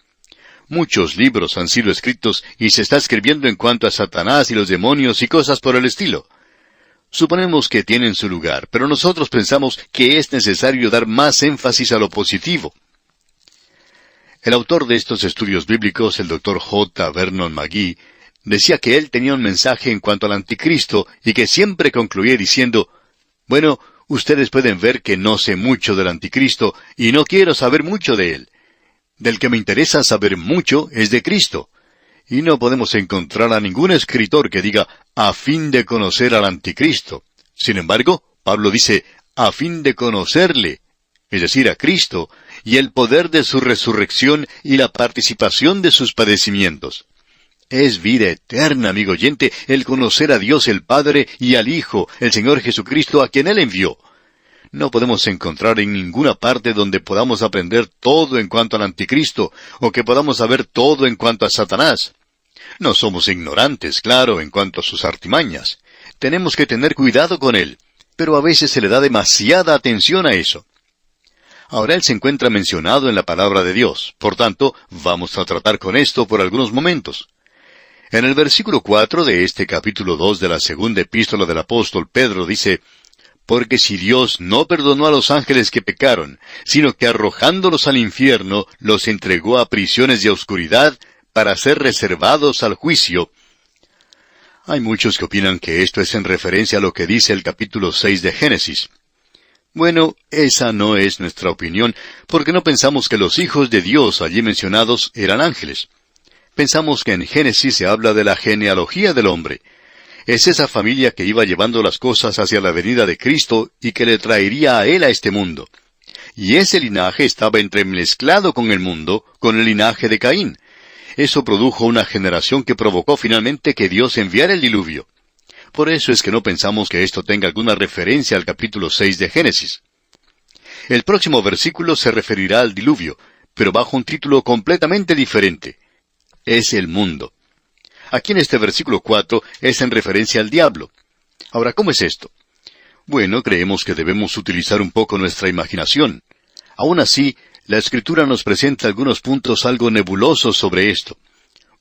Muchos libros han sido escritos y se está escribiendo en cuanto a Satanás y los demonios y cosas por el estilo. Suponemos que tienen su lugar, pero nosotros pensamos que es necesario dar más énfasis a lo positivo. El autor de estos estudios bíblicos, el Dr. J. Vernon McGee, decía que él tenía un mensaje en cuanto al anticristo y que siempre concluía diciendo, bueno, ustedes pueden ver que no sé mucho del anticristo y no quiero saber mucho de él. Del que me interesa saber mucho es de Cristo. Y no podemos encontrar a ningún escritor que diga, a fin de conocer al anticristo. Sin embargo, Pablo dice, a fin de conocerle, es decir, a Cristo, y el poder de su resurrección y la participación de sus padecimientos. Es vida eterna, amigo oyente, el conocer a Dios el Padre y al Hijo, el Señor Jesucristo, a quien Él envió. No podemos encontrar en ninguna parte donde podamos aprender todo en cuanto al anticristo, o que podamos saber todo en cuanto a Satanás. No somos ignorantes, claro, en cuanto a sus artimañas. Tenemos que tener cuidado con él, pero a veces se le da demasiada atención a eso. Ahora él se encuentra mencionado en la palabra de Dios, por tanto, vamos a tratar con esto por algunos momentos. En el versículo 4 de este capítulo 2 de la segunda epístola del apóstol Pedro dice, porque si Dios no perdonó a los ángeles que pecaron, sino que arrojándolos al infierno, los entregó a prisiones de oscuridad para ser reservados al juicio. Hay muchos que opinan que esto es en referencia a lo que dice el capítulo 6 de Génesis. Bueno, esa no es nuestra opinión, porque no pensamos que los hijos de Dios allí mencionados eran ángeles. Pensamos que en Génesis se habla de la genealogía del hombre. Es esa familia que iba llevando las cosas hacia la venida de Cristo y que le traería a él a este mundo. Y ese linaje estaba entremezclado con el mundo, con el linaje de Caín. Eso produjo una generación que provocó finalmente que Dios enviara el diluvio. Por eso es que no pensamos que esto tenga alguna referencia al capítulo 6 de Génesis. El próximo versículo se referirá al diluvio, pero bajo un título completamente diferente. Es el mundo. Aquí en este versículo 4 es en referencia al diablo. Ahora, ¿cómo es esto? Bueno, creemos que debemos utilizar un poco nuestra imaginación. Aún así, la Escritura nos presenta algunos puntos algo nebulosos sobre esto.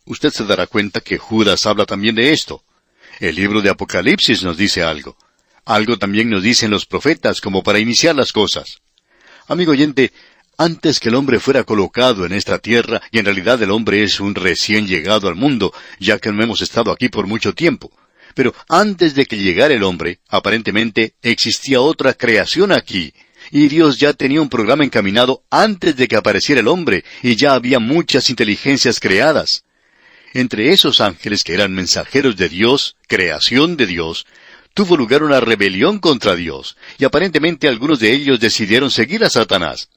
Usted se dará cuenta que Judas habla también de esto. El libro de Apocalipsis nos dice algo. Algo también nos dicen los profetas como para iniciar las cosas. Amigo oyente, antes que el hombre fuera colocado en esta tierra, y en realidad el hombre es un recién llegado al mundo, ya que no hemos estado aquí por mucho tiempo. Pero antes de que llegara el hombre, aparentemente existía otra creación aquí, y Dios ya tenía un programa encaminado antes de que apareciera el hombre, y ya había muchas inteligencias creadas. Entre esos ángeles que eran mensajeros de Dios, creación de Dios, tuvo lugar una rebelión contra Dios, y aparentemente algunos de ellos decidieron seguir a Satanás.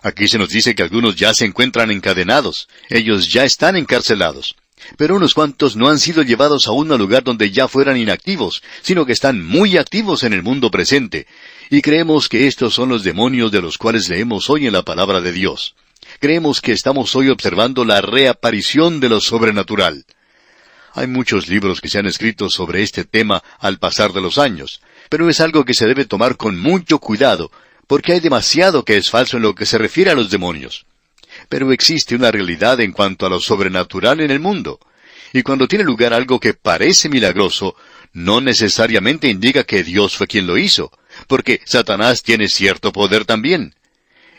Aquí se nos dice que algunos ya se encuentran encadenados, ellos ya están encarcelados. Pero unos cuantos no han sido llevados aún al lugar donde ya fueran inactivos, sino que están muy activos en el mundo presente. Y creemos que estos son los demonios de los cuales leemos hoy en la palabra de Dios. Creemos que estamos hoy observando la reaparición de lo sobrenatural. Hay muchos libros que se han escrito sobre este tema al pasar de los años, pero es algo que se debe tomar con mucho cuidado, porque hay demasiado que es falso en lo que se refiere a los demonios. Pero existe una realidad en cuanto a lo sobrenatural en el mundo. Y cuando tiene lugar algo que parece milagroso, no necesariamente indica que Dios fue quien lo hizo, porque Satanás tiene cierto poder también.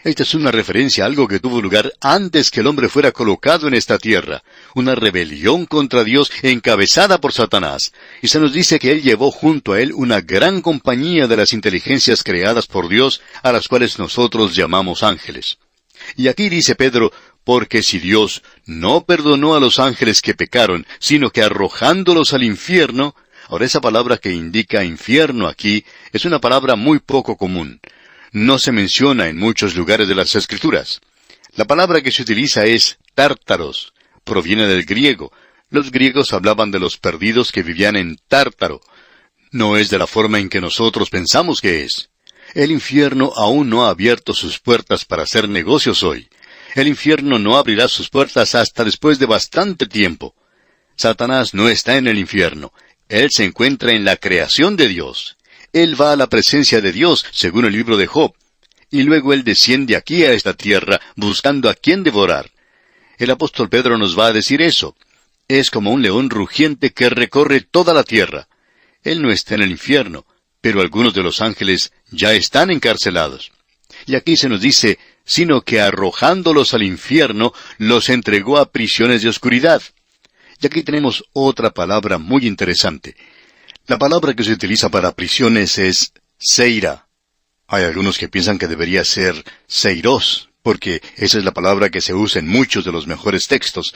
Esta es una referencia a algo que tuvo lugar antes que el hombre fuera colocado en esta tierra, una rebelión contra Dios encabezada por Satanás. Y se nos dice que él llevó junto a él una gran compañía de las inteligencias creadas por Dios, a las cuales nosotros llamamos ángeles. Y aquí dice Pedro, porque si Dios no perdonó a los ángeles que pecaron, sino que arrojándolos al infierno. Ahora esa palabra que indica infierno aquí es una palabra muy poco común. No se menciona en muchos lugares de las Escrituras. La palabra que se utiliza es tártaros. Proviene del griego. Los griegos hablaban de los perdidos que vivían en Tártaro. No es de la forma en que nosotros pensamos que es. El infierno aún no ha abierto sus puertas para hacer negocios hoy. El infierno no abrirá sus puertas hasta después de bastante tiempo. Satanás no está en el infierno. Él se encuentra en la creación de Dios. Él va a la presencia de Dios, según el libro de Job. Y luego él desciende aquí a esta tierra, buscando a quien devorar. El apóstol Pedro nos va a decir eso. Es como un león rugiente que recorre toda la tierra. Él no está en el infierno, pero algunos de los ángeles ya están encarcelados. Y aquí se nos dice, sino que arrojándolos al infierno, los entregó a prisiones de oscuridad. Y aquí tenemos otra palabra muy interesante. La palabra que se utiliza para prisiones es seira. Hay algunos que piensan que debería ser seiros, porque esa es la palabra que se usa en muchos de los mejores textos.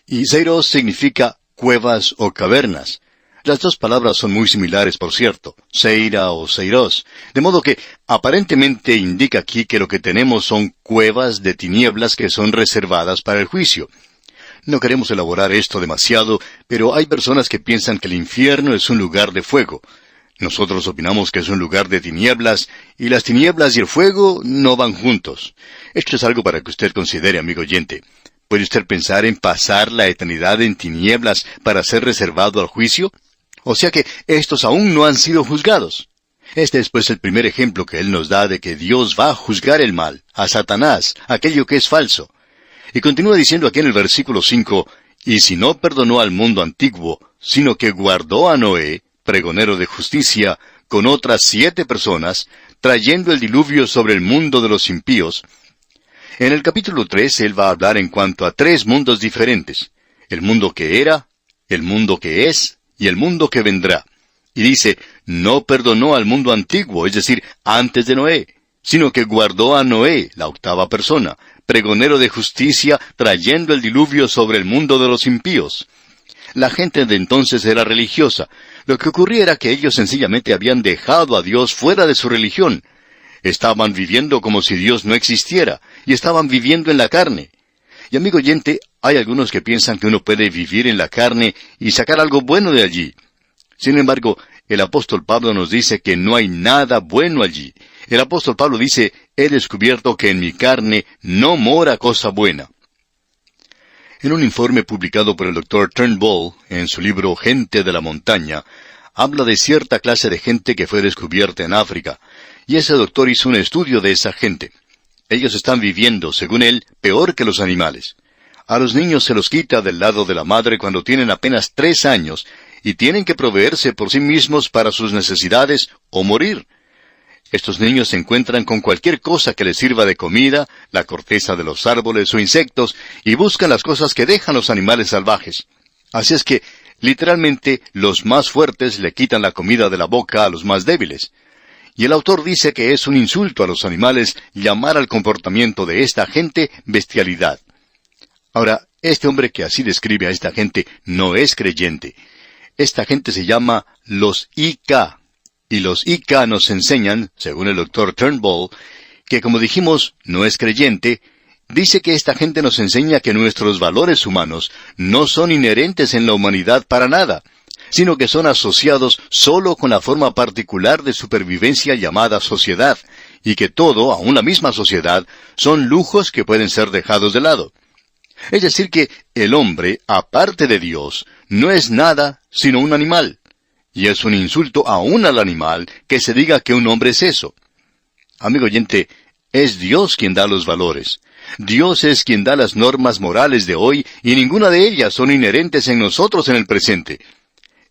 Y seiros significa cuevas o cavernas. Las dos palabras son muy similares, por cierto, seira o seiros. De modo que aparentemente indica aquí que lo que tenemos son cuevas de tinieblas que son reservadas para el juicio. No queremos elaborar esto demasiado, pero hay personas que piensan que el infierno es un lugar de fuego. Nosotros opinamos que es un lugar de tinieblas, y las tinieblas y el fuego no van juntos. Esto es algo para que usted considere, amigo oyente. ¿Puede usted pensar en pasar la eternidad en tinieblas para ser reservado al juicio? O sea que estos aún no han sido juzgados. Este es pues el primer ejemplo que él nos da de que Dios va a juzgar el mal, a Satanás, aquello que es falso. Y continúa diciendo aquí en el versículo 5, y si no perdonó al mundo antiguo, sino que guardó a Noé, pregonero de justicia, con otras 7 personas, trayendo el diluvio sobre el mundo de los impíos. En el capítulo 3 él va a hablar en cuanto a 3 mundos diferentes: el mundo que era, el mundo que es, y el mundo que vendrá. Y dice, no perdonó al mundo antiguo, es decir, antes de Noé, sino que guardó a Noé, la 8ª persona, pregonero de justicia, trayendo el diluvio sobre el mundo de los impíos. La gente de entonces era religiosa. Lo que ocurría era que ellos sencillamente habían dejado a Dios fuera de su religión. Estaban viviendo como si Dios no existiera, y estaban viviendo en la carne. Y amigo oyente, hay algunos que piensan que uno puede vivir en la carne y sacar algo bueno de allí. Sin embargo, el apóstol Pablo nos dice que no hay nada bueno allí. El apóstol Pablo dice, he descubierto que en mi carne no mora cosa buena. En un informe publicado por el Dr. Turnbull, en su libro Gente de la Montaña, habla de cierta clase de gente que fue descubierta en África, y ese doctor hizo un estudio de esa gente. Ellos están viviendo, según él, peor que los animales. A los niños se los quita del lado de la madre cuando tienen apenas 3 años, y tienen que proveerse por sí mismos para sus necesidades o morir. Estos niños se encuentran con cualquier cosa que les sirva de comida, la corteza de los árboles o insectos, y buscan las cosas que dejan los animales salvajes. Así es que, literalmente, los más fuertes le quitan la comida de la boca a los más débiles. Y el autor dice que es un insulto a los animales llamar al comportamiento de esta gente bestialidad. Ahora, este hombre que así describe a esta gente no es creyente. Esta gente se llama los IK, Y los IK nos enseñan, según el Dr. Turnbull, que como dijimos, no es creyente. Dice que esta gente nos enseña que nuestros valores humanos no son inherentes en la humanidad para nada, sino que son asociados solo con la forma particular de supervivencia llamada sociedad, y que todo, aun la misma sociedad, son lujos que pueden ser dejados de lado. Es decir que el hombre, aparte de Dios, no es nada sino un animal. Y es un insulto aún al animal que se diga que un hombre es eso. Amigo oyente, es Dios quien da los valores. Dios es quien da las normas morales de hoy y ninguna de ellas son inherentes en nosotros en el presente.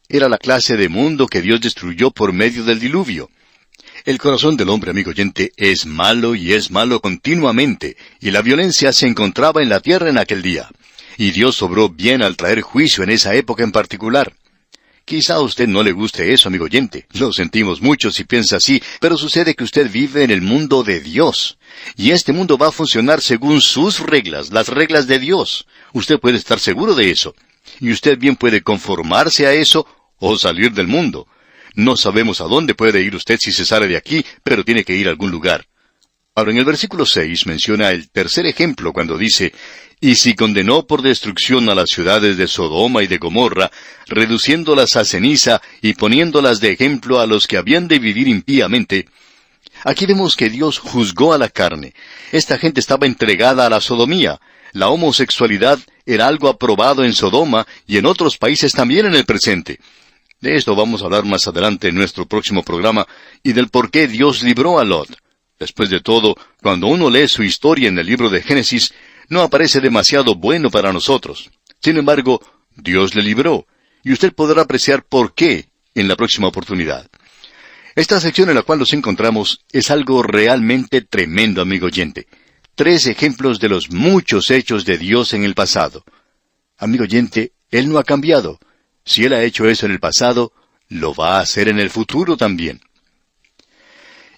Era la clase de mundo que Dios destruyó por medio del diluvio. El corazón del hombre, amigo oyente, es malo y es malo continuamente, y la violencia se encontraba en la tierra en aquel día. Y Dios obró bien al traer juicio en esa época en particular. Quizá a usted no le guste eso, amigo oyente. Lo sentimos mucho si piensa así, pero sucede que usted vive en el mundo de Dios. Y este mundo va a funcionar según sus reglas, las reglas de Dios. Usted puede estar seguro de eso. Y usted bien puede conformarse a eso o salir del mundo. No sabemos a dónde puede ir usted si se sale de aquí, pero tiene que ir a algún lugar. Ahora, en el versículo 6 menciona el tercer ejemplo cuando dice: «Y si condenó por destrucción a las ciudades de Sodoma y de Gomorra, reduciéndolas a ceniza y poniéndolas de ejemplo a los que habían de vivir impíamente». Aquí vemos que Dios juzgó a la carne. Esta gente estaba entregada a la sodomía. La homosexualidad era algo aprobado en Sodoma y en otros países también en el presente. De esto vamos a hablar más adelante en nuestro próximo programa, y del por qué Dios libró a Lot. Después de todo, cuando uno lee su historia en el libro de Génesis, no aparece demasiado bueno para nosotros. Sin embargo, Dios le libró, y usted podrá apreciar por qué en la próxima oportunidad. Esta sección en la cual nos encontramos es algo realmente tremendo, amigo oyente. 3 ejemplos de los muchos hechos de Dios en el pasado. Amigo oyente, Él no ha cambiado. Si Él ha hecho eso en el pasado, lo va a hacer en el futuro también.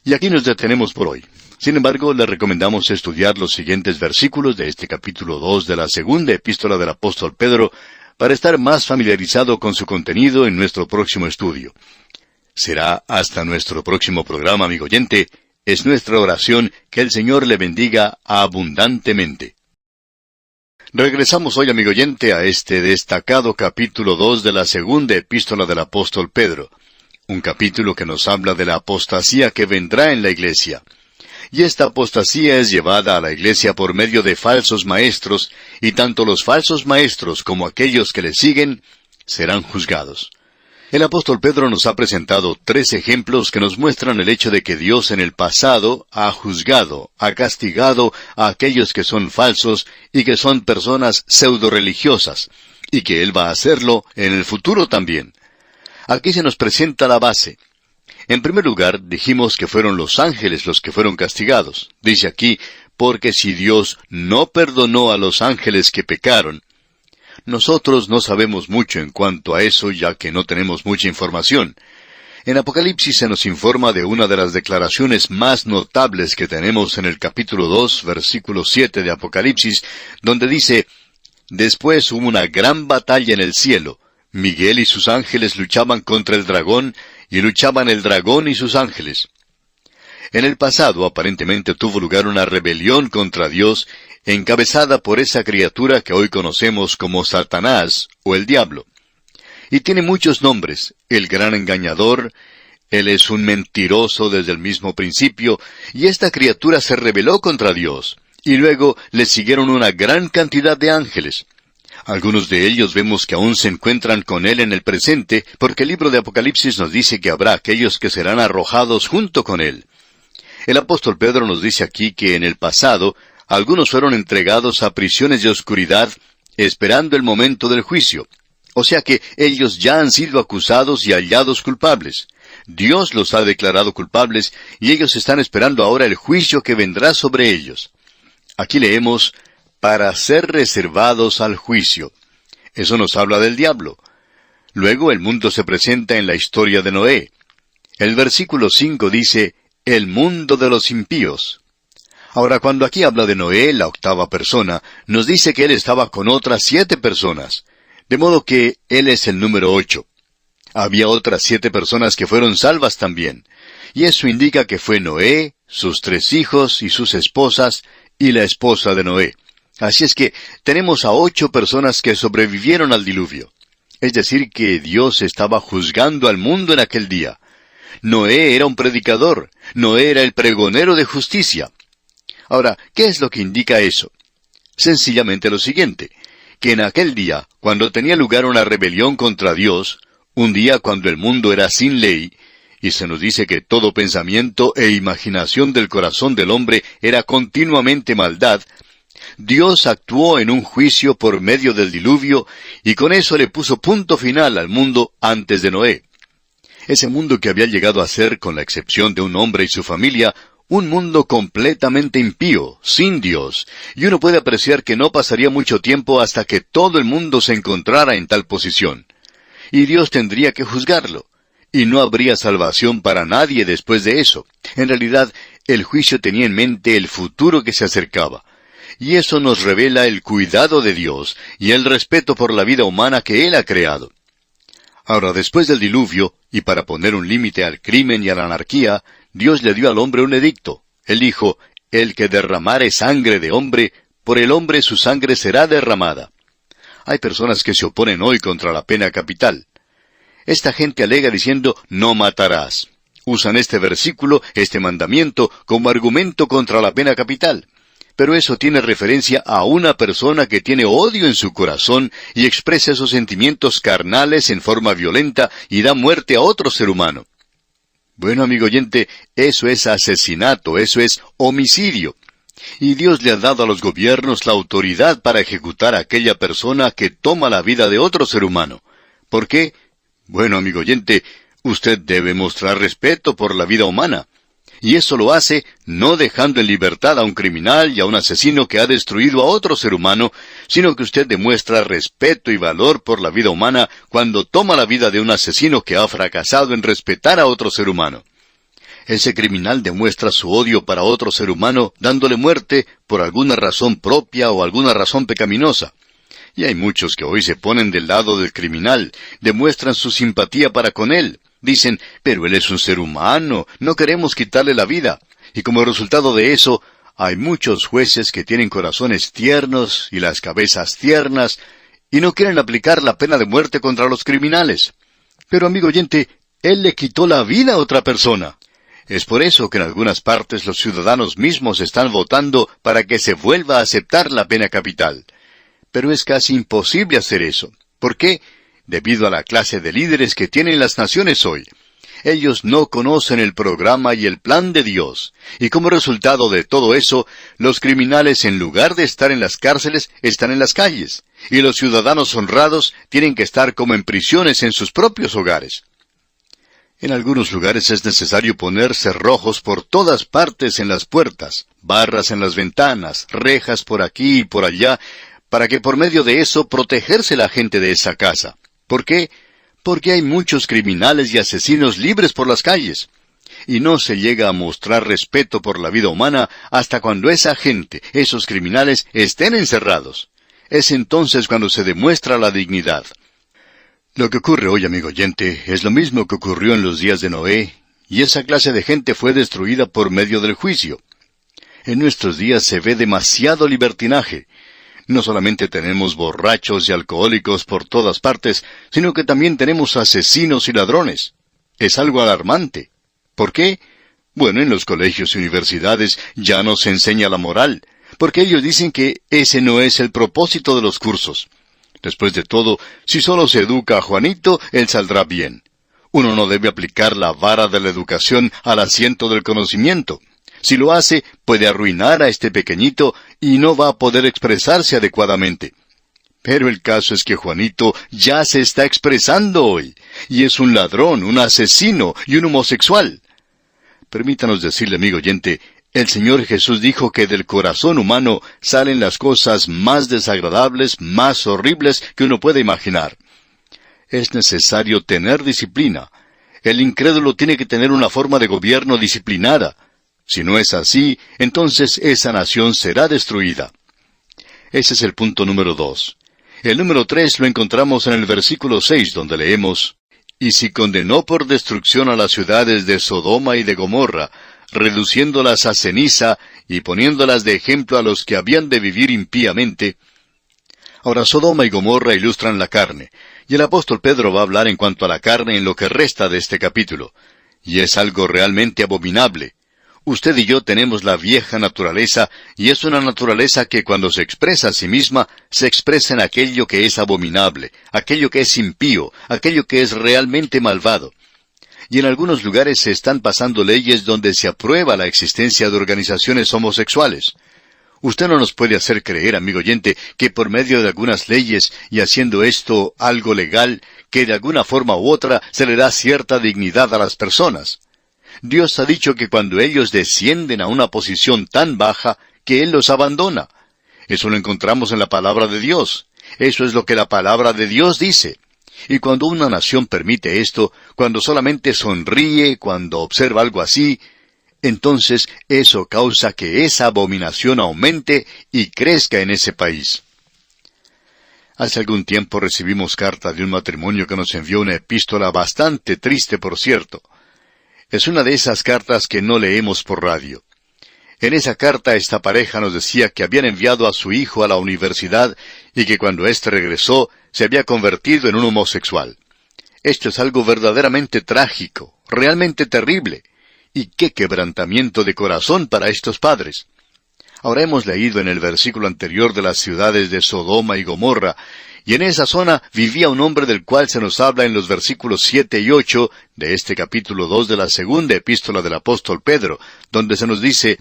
Y aquí nos detenemos por hoy. Sin embargo, le recomendamos estudiar los siguientes versículos de este capítulo 2 de la segunda epístola del apóstol Pedro para estar más familiarizado con su contenido en nuestro próximo estudio. Será hasta nuestro próximo programa, amigo oyente. Es nuestra oración que el Señor le bendiga abundantemente. Regresamos hoy, amigo oyente, a este destacado capítulo 2 de la segunda epístola del apóstol Pedro. Un capítulo que nos habla de la apostasía que vendrá en la iglesia. Y esta apostasía es llevada a la iglesia por medio de falsos maestros, y tanto los falsos maestros como aquellos que le siguen serán juzgados. El apóstol Pedro nos ha presentado 3 ejemplos que nos muestran el hecho de que Dios en el pasado ha juzgado, ha castigado a aquellos que son falsos y que son personas pseudo-religiosas, y que Él va a hacerlo en el futuro también. Aquí se nos presenta la base. En primer lugar, dijimos que fueron los ángeles los que fueron castigados. Dice aquí, porque si Dios no perdonó a los ángeles que pecaron. Nosotros no sabemos mucho en cuanto a eso, ya que no tenemos mucha información. En Apocalipsis se nos informa de una de las declaraciones más notables que tenemos en el capítulo 2, versículo 7 de Apocalipsis, donde dice: «Después hubo una gran batalla en el cielo. Miguel y sus ángeles luchaban contra el dragón, y luchaban el dragón y sus ángeles». En el pasado, aparentemente tuvo lugar una rebelión contra Dios, encabezada por esa criatura que hoy conocemos como Satanás, o el diablo. Y tiene muchos nombres: el gran engañador, él es un mentiroso desde el mismo principio, y esta criatura se rebeló contra Dios, y luego le siguieron una gran cantidad de ángeles. Algunos de ellos vemos que aún se encuentran con él en el presente, porque el libro de Apocalipsis nos dice que habrá aquellos que serán arrojados junto con él. El apóstol Pedro nos dice aquí que en el pasado, algunos fueron entregados a prisiones de oscuridad, esperando el momento del juicio. O sea que ellos ya han sido acusados y hallados culpables. Dios los ha declarado culpables, y ellos están esperando ahora el juicio que vendrá sobre ellos. Aquí leemos: «para ser reservados al juicio». Eso nos habla del diablo. Luego el mundo se presenta en la historia de Noé. El versículo 5 dice: «el mundo de los impíos». Ahora, cuando aquí habla de Noé, la octava persona, nos dice que él estaba con otras 7 personas. De modo que él es el número 8. Había otras 7 personas que fueron salvas también. Y eso indica que fue Noé, sus 3 hijos y sus esposas, y la esposa de Noé. Así es que tenemos a 8 personas que sobrevivieron al diluvio. Es decir, que Dios estaba juzgando al mundo en aquel día. Noé era un predicador. Noé era el pregonero de justicia. Ahora, ¿qué es lo que indica eso? Sencillamente lo siguiente, que en aquel día, cuando tenía lugar una rebelión contra Dios, un día cuando el mundo era sin ley, y se nos dice que todo pensamiento e imaginación del corazón del hombre era continuamente maldad, Dios actuó en un juicio por medio del diluvio, y con eso le puso punto final al mundo antes de Noé. Ese mundo que había llegado a ser, con la excepción de un hombre y su familia, un mundo completamente impío, sin Dios, y uno puede apreciar que no pasaría mucho tiempo hasta que todo el mundo se encontrara en tal posición. Y Dios tendría que juzgarlo, y no habría salvación para nadie después de eso. En realidad, el juicio tenía en mente el futuro que se acercaba. Y eso nos revela el cuidado de Dios y el respeto por la vida humana que Él ha creado. Ahora, después del diluvio, y para poner un límite al crimen y a la anarquía, Dios le dio al hombre un edicto. Él dijo, el que derramare sangre de hombre, por el hombre su sangre será derramada. Hay personas que se oponen hoy contra la pena capital. Esta gente alega diciendo, no matarás. Usan este versículo, este mandamiento, como argumento contra la pena capital. Pero eso tiene referencia a una persona que tiene odio en su corazón y expresa esos sentimientos carnales en forma violenta y da muerte a otro ser humano. Bueno, amigo oyente, eso es asesinato, eso es homicidio. Y Dios le ha dado a los gobiernos la autoridad para ejecutar a aquella persona que toma la vida de otro ser humano. ¿Por qué? Bueno, amigo oyente, usted debe mostrar respeto por la vida humana. Y eso lo hace no dejando en libertad a un criminal y a un asesino que ha destruido a otro ser humano, sino que usted demuestra respeto y valor por la vida humana cuando toma la vida de un asesino que ha fracasado en respetar a otro ser humano. Ese criminal demuestra su odio para otro ser humano dándole muerte por alguna razón propia o alguna razón pecaminosa. Y hay muchos que hoy se ponen del lado del criminal, demuestran su simpatía para con él. Dicen, pero él es un ser humano, no queremos quitarle la vida. Y como resultado de eso, hay muchos jueces que tienen corazones tiernos y las cabezas tiernas, y no quieren aplicar la pena de muerte contra los criminales. Pero, amigo oyente, él le quitó la vida a otra persona. Es por eso que en algunas partes los ciudadanos mismos están votando para que se vuelva a aceptar la pena capital. Pero es casi imposible hacer eso. ¿Por qué? Debido a la clase de líderes que tienen las naciones hoy. Ellos no conocen el programa y el plan de Dios. Y como resultado de todo eso, los criminales en lugar de estar en las cárceles, están en las calles. Y los ciudadanos honrados tienen que estar como en prisiones en sus propios hogares. En algunos lugares es necesario poner cerrojos por todas partes en las puertas, barras en las ventanas, rejas por aquí y por allá, para que por medio de eso protegerse la gente de esa casa. ¿Por qué? Porque hay muchos criminales y asesinos libres por las calles. Y no se llega a mostrar respeto por la vida humana hasta cuando esa gente, esos criminales, estén encerrados. Es entonces cuando se demuestra la dignidad. Lo que ocurre hoy, amigo oyente, es lo mismo que ocurrió en los días de Noé, y esa clase de gente fue destruida por medio del juicio. En nuestros días se ve demasiado libertinaje. No solamente tenemos borrachos y alcohólicos por todas partes, sino que también tenemos asesinos y ladrones. Es algo alarmante. ¿Por qué? Bueno, en los colegios y universidades ya no se enseña la moral, porque ellos dicen que ese no es el propósito de los cursos. Después de todo, si solo se educa a Juanito, él saldrá bien. Uno no debe aplicar la vara de la educación al asiento del conocimiento. Si lo hace, puede arruinar a este pequeñito y no va a poder expresarse adecuadamente. Pero el caso es que Juanito ya se está expresando hoy, y es un ladrón, un asesino y un homosexual. Permítanos decirle, amigo oyente, el Señor Jesús dijo que del corazón humano salen las cosas más desagradables, más horribles que uno puede imaginar. Es necesario tener disciplina. El incrédulo tiene que tener una forma de gobierno disciplinada. Si no es así, entonces esa nación será destruida. Ese es el punto número 2. El número 3 lo encontramos en el versículo 6, donde leemos, Y si condenó por destrucción a las ciudades de Sodoma y de Gomorra, reduciéndolas a ceniza y poniéndolas de ejemplo a los que habían de vivir impíamente. Ahora, Sodoma y Gomorra ilustran la carne, y el apóstol Pedro va a hablar en cuanto a la carne en lo que resta de este capítulo. Y es algo realmente abominable. Usted y yo tenemos la vieja naturaleza, y es una naturaleza que cuando se expresa a sí misma, se expresa en aquello que es abominable, aquello que es impío, aquello que es realmente malvado. Y en algunos lugares se están pasando leyes donde se aprueba la existencia de organizaciones homosexuales. Usted no nos puede hacer creer, amigo oyente, que por medio de algunas leyes y haciendo esto algo legal, que de alguna forma u otra se le da cierta dignidad a las personas. Dios ha dicho que cuando ellos descienden a una posición tan baja, que Él los abandona. Eso lo encontramos en la palabra de Dios. Eso es lo que la palabra de Dios dice. Y cuando una nación permite esto, cuando solamente sonríe, cuando observa algo así, entonces eso causa que esa abominación aumente y crezca en ese país. Hace algún tiempo recibimos carta de un matrimonio que nos envió una epístola bastante triste, por cierto. Es una de esas cartas que no leemos por radio. En esa carta esta pareja nos decía que habían enviado a su hijo a la universidad y que cuando éste regresó se había convertido en un homosexual. Esto es algo verdaderamente trágico, realmente terrible. Y qué quebrantamiento de corazón para estos padres. Ahora hemos leído en el versículo anterior de las ciudades de Sodoma y Gomorra, y en esa zona vivía un hombre del cual se nos habla en los versículos 7 y 8 de este capítulo 2 de la segunda epístola del apóstol Pedro, donde se nos dice: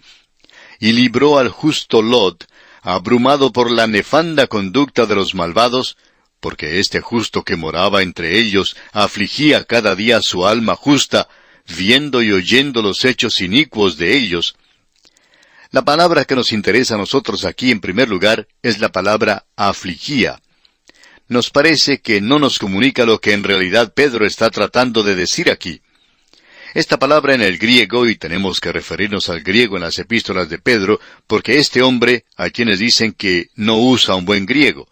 «Y libró al justo Lot, abrumado por la nefanda conducta de los malvados, porque este justo que moraba entre ellos afligía cada día su alma justa, viendo y oyendo los hechos inicuos de ellos». La palabra que nos interesa a nosotros aquí en primer lugar es la palabra afligía. Nos parece que no nos comunica lo que en realidad Pedro está tratando de decir aquí. Esta palabra en el griego, y tenemos que referirnos al griego en las epístolas de Pedro, porque este hombre, hay quienes dicen que no usa un buen griego.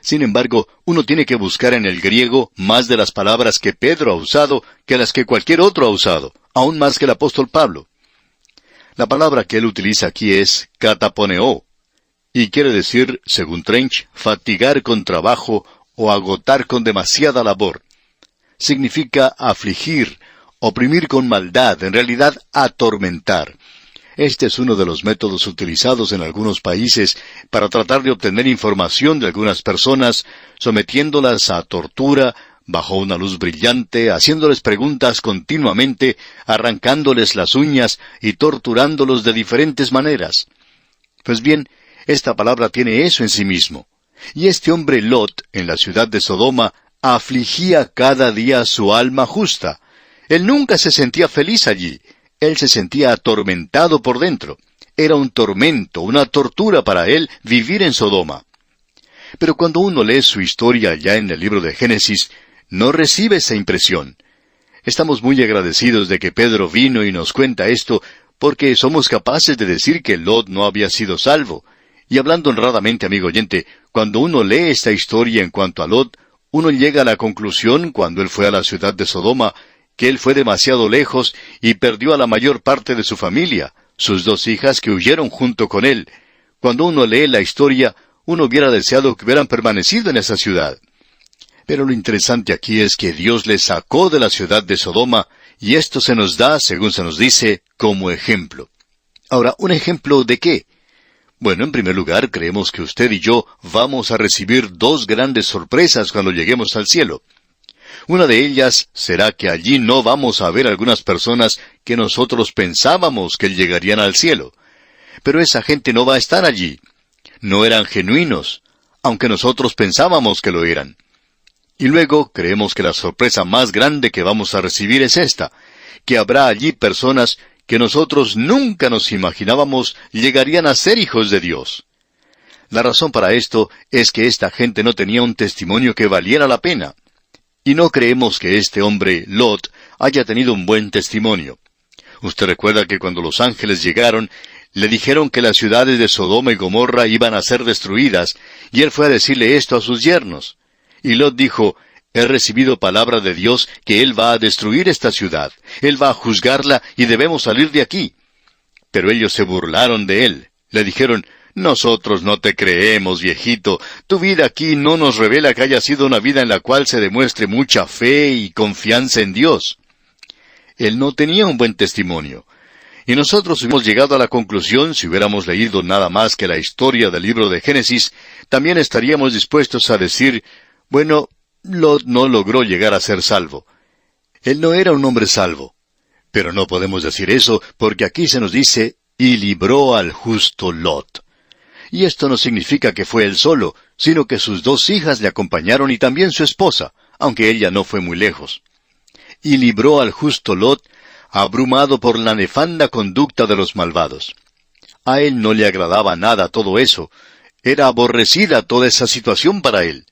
Sin embargo, uno tiene que buscar en el griego más de las palabras que Pedro ha usado que las que cualquier otro ha usado, aún más que el apóstol Pablo. La palabra que él utiliza aquí es kataponeo, y quiere decir, según Trench, fatigar con trabajo o agotar con demasiada labor. Significa afligir, oprimir con maldad, en realidad atormentar. Este es uno de los métodos utilizados en algunos países para tratar de obtener información de algunas personas, sometiéndolas a tortura, bajo una luz brillante, haciéndoles preguntas continuamente, arrancándoles las uñas y torturándolos de diferentes maneras. Pues bien, esta palabra tiene eso en sí mismo. Y este hombre Lot, en la ciudad de Sodoma, afligía cada día su alma justa. Él nunca se sentía feliz allí. Él se sentía atormentado por dentro. Era un tormento, una tortura para él vivir en Sodoma. Pero cuando uno lee su historia ya en el libro de Génesis, no recibe esa impresión. Estamos muy agradecidos de que Pedro vino y nos cuenta esto, porque somos capaces de decir que Lot no había sido salvo. Y hablando honradamente, amigo oyente, cuando uno lee esta historia en cuanto a Lot, uno llega a la conclusión, cuando él fue a la ciudad de Sodoma, que él fue demasiado lejos y perdió a la mayor parte de su familia, sus 2 hijas que huyeron junto con él. Cuando uno lee la historia, uno hubiera deseado que hubieran permanecido en esa ciudad. Pero lo interesante aquí es que Dios les sacó de la ciudad de Sodoma, y esto se nos da, según se nos dice, como ejemplo. Ahora, ¿un ejemplo de qué? Bueno, en primer lugar, creemos que usted y yo vamos a recibir 2 grandes sorpresas cuando lleguemos al cielo. Una de ellas será que allí no vamos a ver algunas personas que nosotros pensábamos que llegarían al cielo. Pero esa gente no va a estar allí. No eran genuinos, aunque nosotros pensábamos que lo eran. Y luego creemos que la sorpresa más grande que vamos a recibir es esta, que habrá allí personas que nosotros nunca nos imaginábamos llegarían a ser hijos de Dios. La razón para esto es que esta gente no tenía un testimonio que valiera la pena. Y no creemos que este hombre, Lot, haya tenido un buen testimonio. Usted recuerda que cuando los ángeles llegaron, le dijeron que las ciudades de Sodoma y Gomorra iban a ser destruidas, y él fue a decirle esto a sus yernos. Y Lot dijo, He recibido palabra de Dios que Él va a destruir esta ciudad. Él va a juzgarla y debemos salir de aquí. Pero ellos se burlaron de él. Le dijeron, nosotros no te creemos, viejito. Tu vida aquí no nos revela que haya sido una vida en la cual se demuestre mucha fe y confianza en Dios. Él no tenía un buen testimonio. Y nosotros hemos llegado a la conclusión, si hubiéramos leído nada más que la historia del libro de Génesis, también estaríamos dispuestos a decir, bueno, Lot no logró llegar a ser salvo. Él no era un hombre salvo. Pero no podemos decir eso porque aquí se nos dice, y libró al justo Lot. Y esto no significa que fue él solo, sino que sus 2 hijas le acompañaron y también su esposa, aunque ella no fue muy lejos. Y libró al justo Lot, abrumado por la nefanda conducta de los malvados. A él no le agradaba nada todo eso. Era aborrecida toda esa situación para él.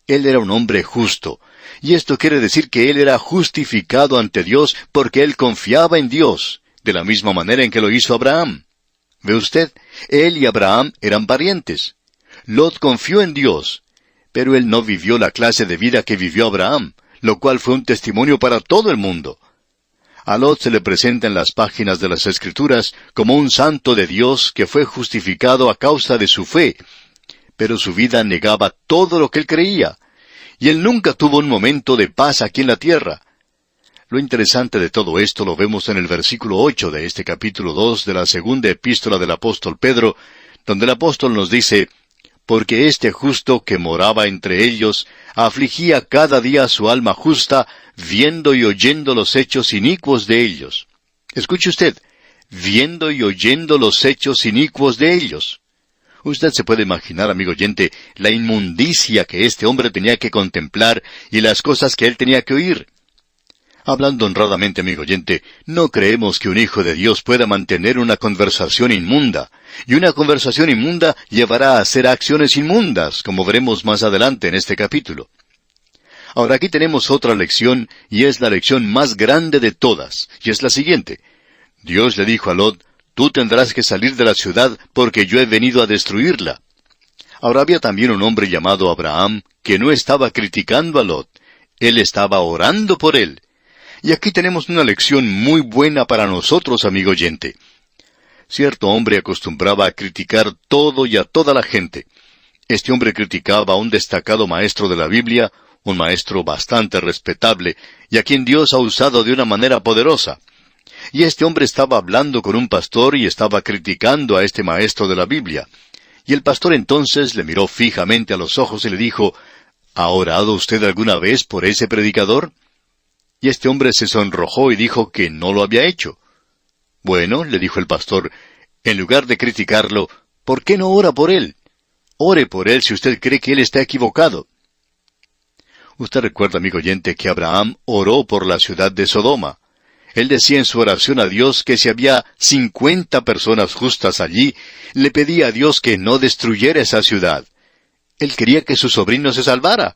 Él era un hombre justo. Y esto quiere decir que él era justificado ante Dios porque él confiaba en Dios, de la misma manera en que lo hizo Abraham. ¿Ve usted? Él y Abraham eran parientes. Lot confió en Dios, pero él no vivió la clase de vida que vivió Abraham, lo cual fue un testimonio para todo el mundo. A Lot se le presenta en las páginas de las Escrituras como un santo de Dios que fue justificado a causa de su fe, pero su vida negaba todo lo que él creía, y él nunca tuvo un momento de paz aquí en la tierra. Lo interesante de todo esto lo vemos en el versículo 8 de este capítulo 2 de la segunda epístola del apóstol Pedro, donde el apóstol nos dice, «Porque este justo que moraba entre ellos, afligía cada día su alma justa, viendo y oyendo los hechos inicuos de ellos». Escuche usted, viendo y oyendo los hechos inicuos de ellos. Usted se puede imaginar, amigo oyente, la inmundicia que este hombre tenía que contemplar y las cosas que él tenía que oír. Hablando honradamente, amigo oyente, no creemos que un hijo de Dios pueda mantener una conversación inmunda, y una conversación inmunda llevará a hacer acciones inmundas, como veremos más adelante en este capítulo. Ahora aquí tenemos otra lección, y es la lección más grande de todas, y es la siguiente. Dios le dijo a Lot, «Tú tendrás que salir de la ciudad porque yo he venido a destruirla». Ahora había también un hombre llamado Abraham que no estaba criticando a Lot. Él estaba orando por él. Y aquí tenemos una lección muy buena para nosotros, amigo oyente. Cierto hombre acostumbraba a criticar todo y a toda la gente. Este hombre criticaba a un destacado maestro de la Biblia, un maestro bastante respetable, y a quien Dios ha usado de una manera poderosa. Y este hombre estaba hablando con un pastor y estaba criticando a este maestro de la Biblia. Y el pastor entonces le miró fijamente a los ojos y le dijo, ¿ha orado usted alguna vez por ese predicador? Y este hombre se sonrojó y dijo que no lo había hecho. Bueno, le dijo el pastor, en lugar de criticarlo, ¿por qué no ora por él? Ore por él si usted cree que él está equivocado. Usted recuerda, amigo oyente, que Abraham oró por la ciudad de Sodoma. Él decía en su oración a Dios que si había 50 personas justas allí, le pedía a Dios que no destruyera esa ciudad. Él quería que su sobrino se salvara.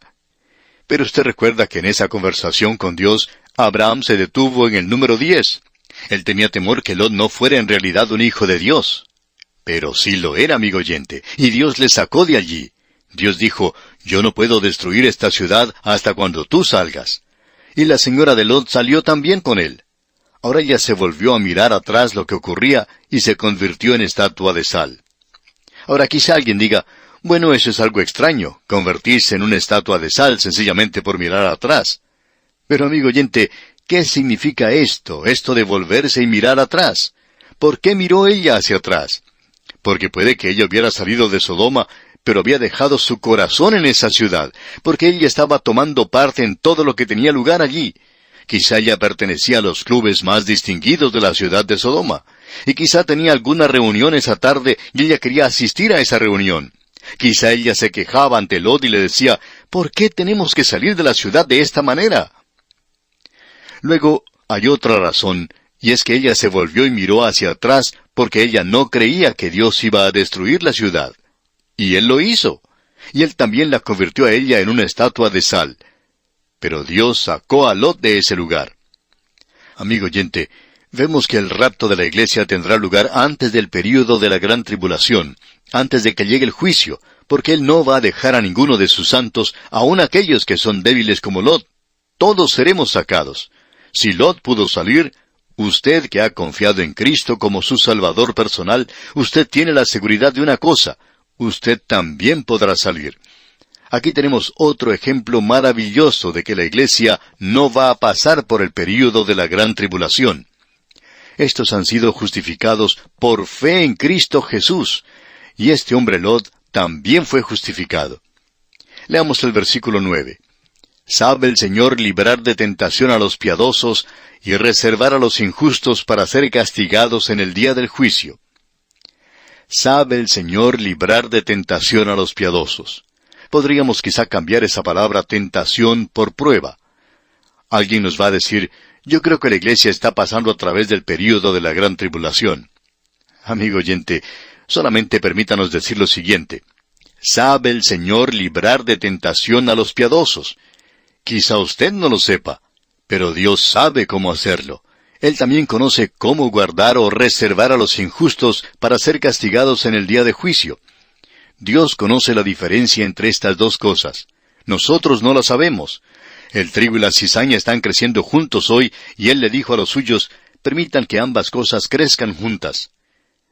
Pero usted recuerda que en esa conversación con Dios, Abraham se detuvo en el número 10. Él tenía temor que Lot no fuera en realidad un hijo de Dios. Pero sí lo era, amigo oyente, y Dios le sacó de allí. Dios dijo, yo no puedo destruir esta ciudad hasta cuando tú salgas. Y la señora de Lot salió también con él. Ahora ella se volvió a mirar atrás lo que ocurría y se convirtió en estatua de sal. Ahora quizá alguien diga, bueno, eso es algo extraño, convertirse en una estatua de sal sencillamente por mirar atrás. Pero amigo oyente, ¿qué significa esto de volverse y mirar atrás? ¿Por qué miró ella hacia atrás? Porque puede que ella hubiera salido de Sodoma, pero había dejado su corazón en esa ciudad, porque ella estaba tomando parte en todo lo que tenía lugar allí. Quizá ella pertenecía a los clubes más distinguidos de la ciudad de Sodoma, y quizá tenía alguna reunión esa tarde y ella quería asistir a esa reunión. Quizá ella se quejaba ante Lot y le decía, ¿por qué tenemos que salir de la ciudad de esta manera? Luego, hay otra razón, y es que ella se volvió y miró hacia atrás porque ella no creía que Dios iba a destruir la ciudad. Y Él lo hizo. Y Él también la convirtió a ella en una estatua de sal. Pero Dios sacó a Lot de ese lugar. Amigo oyente, vemos que el rapto de la iglesia tendrá lugar antes del período de la gran tribulación, antes de que llegue el juicio, porque Él no va a dejar a ninguno de sus santos, aun aquellos que son débiles como Lot. Todos seremos sacados. Si Lot pudo salir, usted que ha confiado en Cristo como su Salvador personal, usted tiene la seguridad de una cosa: usted también podrá salir. Aquí tenemos otro ejemplo maravilloso de que la Iglesia no va a pasar por el período de la gran tribulación. Estos han sido justificados por fe en Cristo Jesús, y este hombre Lot también fue justificado. Leamos el versículo 9. «Sabe el Señor librar de tentación a los piadosos y reservar a los injustos para ser castigados en el día del juicio». Sabe el Señor librar de tentación a los piadosos. Podríamos quizá cambiar esa palabra tentación por prueba. Alguien nos va a decir: yo creo que la Iglesia está pasando a través del período de la gran tribulación. Amigo oyente, solamente permítanos decir lo siguiente: sabe el Señor librar de tentación a los piadosos. Quizá usted no lo sepa, pero Dios sabe cómo hacerlo. Él también conoce cómo guardar o reservar a los injustos para ser castigados en el día de juicio. Dios conoce la diferencia entre estas dos cosas. Nosotros no la sabemos. El trigo y la cizaña están creciendo juntos hoy, y Él le dijo a los suyos: permitan que ambas cosas crezcan juntas.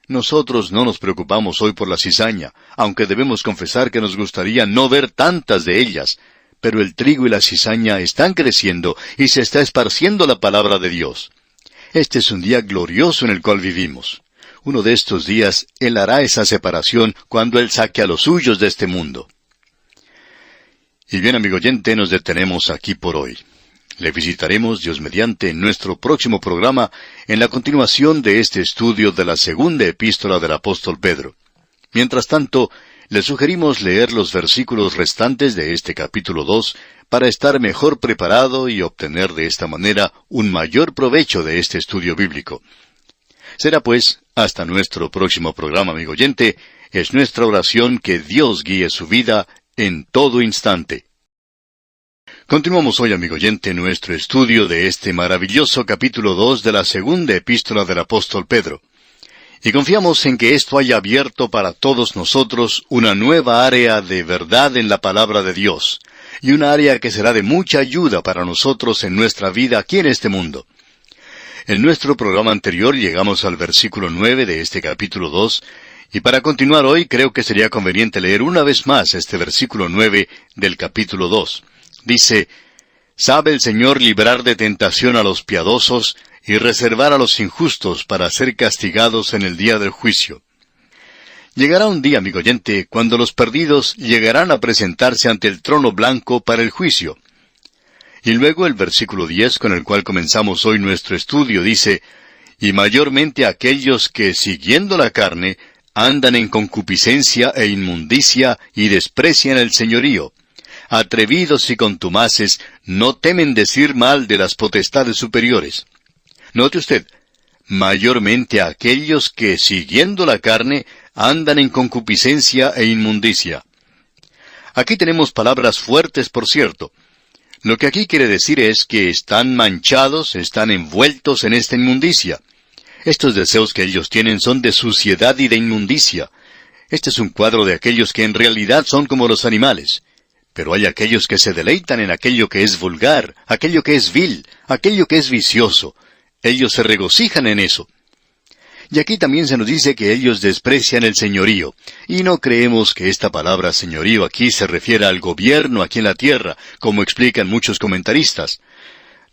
Nosotros no nos preocupamos hoy por la cizaña, aunque debemos confesar que nos gustaría no ver tantas de ellas. Pero el trigo y la cizaña están creciendo, y se está esparciendo la palabra de Dios. Este es un día glorioso en el cual vivimos. Uno de estos días, Él hará esa separación cuando Él saque a los suyos de este mundo. Y bien, amigo oyente, nos detenemos aquí por hoy. Le visitaremos, Dios mediante, en nuestro próximo programa, en la continuación de este estudio de la segunda epístola del apóstol Pedro. Mientras tanto, le sugerimos leer los versículos restantes de este capítulo 2 para estar mejor preparado y obtener de esta manera un mayor provecho de este estudio bíblico. Será pues, hasta nuestro próximo programa, amigo oyente. Es nuestra oración que Dios guíe su vida en todo instante. Continuamos hoy, amigo oyente, nuestro estudio de este maravilloso capítulo 2 de la segunda epístola del apóstol Pedro. Y confiamos en que esto haya abierto para todos nosotros una nueva área de verdad en la palabra de Dios, y una área que será de mucha ayuda para nosotros en nuestra vida aquí en este mundo. En nuestro programa anterior llegamos al versículo 9 de este capítulo 2, y para continuar hoy creo que sería conveniente leer una vez más este versículo 9 del capítulo 2. Dice: «Sabe el Señor librar de tentación a los piadosos y reservar a los injustos para ser castigados en el día del juicio». Llegará un día, amigo oyente, cuando los perdidos llegarán a presentarse ante el trono blanco para el juicio. Y luego el versículo 10, con el cual comenzamos hoy nuestro estudio, dice: «Y mayormente aquellos que, siguiendo la carne, andan en concupiscencia e inmundicia y desprecian el señorío. Atrevidos y contumaces, no temen decir mal de las potestades superiores». Note usted: mayormente aquellos que, siguiendo la carne, andan en concupiscencia e inmundicia. Aquí tenemos palabras fuertes, por cierto. Lo que aquí quiere decir es que están manchados, están envueltos en esta inmundicia. Estos deseos que ellos tienen son de suciedad y de inmundicia. Este es un cuadro de aquellos que en realidad son como los animales. Pero hay aquellos que se deleitan en aquello que es vulgar, aquello que es vil, aquello que es vicioso. Ellos se regocijan en eso. Y aquí también se nos dice que ellos desprecian el señorío. Y no creemos que esta palabra señorío aquí se refiera al gobierno aquí en la tierra, como explican muchos comentaristas.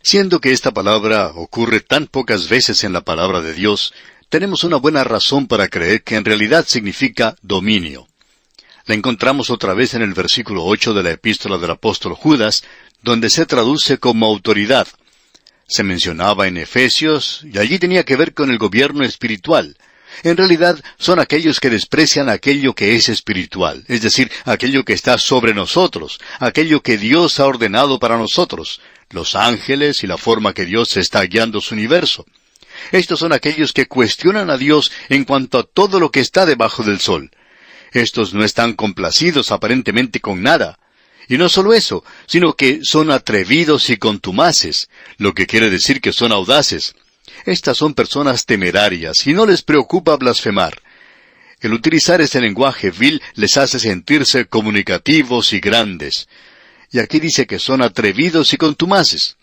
Siendo que esta palabra ocurre tan pocas veces en la palabra de Dios, tenemos una buena razón para creer que en realidad significa dominio. La encontramos otra vez en el versículo 8 de la epístola del apóstol Judas, donde se traduce como autoridad. Se mencionaba en Efesios, y allí tenía que ver con el gobierno espiritual. En realidad, son aquellos que desprecian aquello que es espiritual, es decir, aquello que está sobre nosotros, aquello que Dios ha ordenado para nosotros, los ángeles y la forma que Dios está guiando su universo. Estos son aquellos que cuestionan a Dios en cuanto a todo lo que está debajo del sol. Estos no están complacidos aparentemente con nada. Y no solo eso, sino que son atrevidos y contumaces, lo que quiere decir que son audaces. Estas son personas temerarias y no les preocupa blasfemar. El utilizar ese lenguaje vil les hace sentirse comunicativos y grandes. Y aquí dice que son atrevidos y contumaces.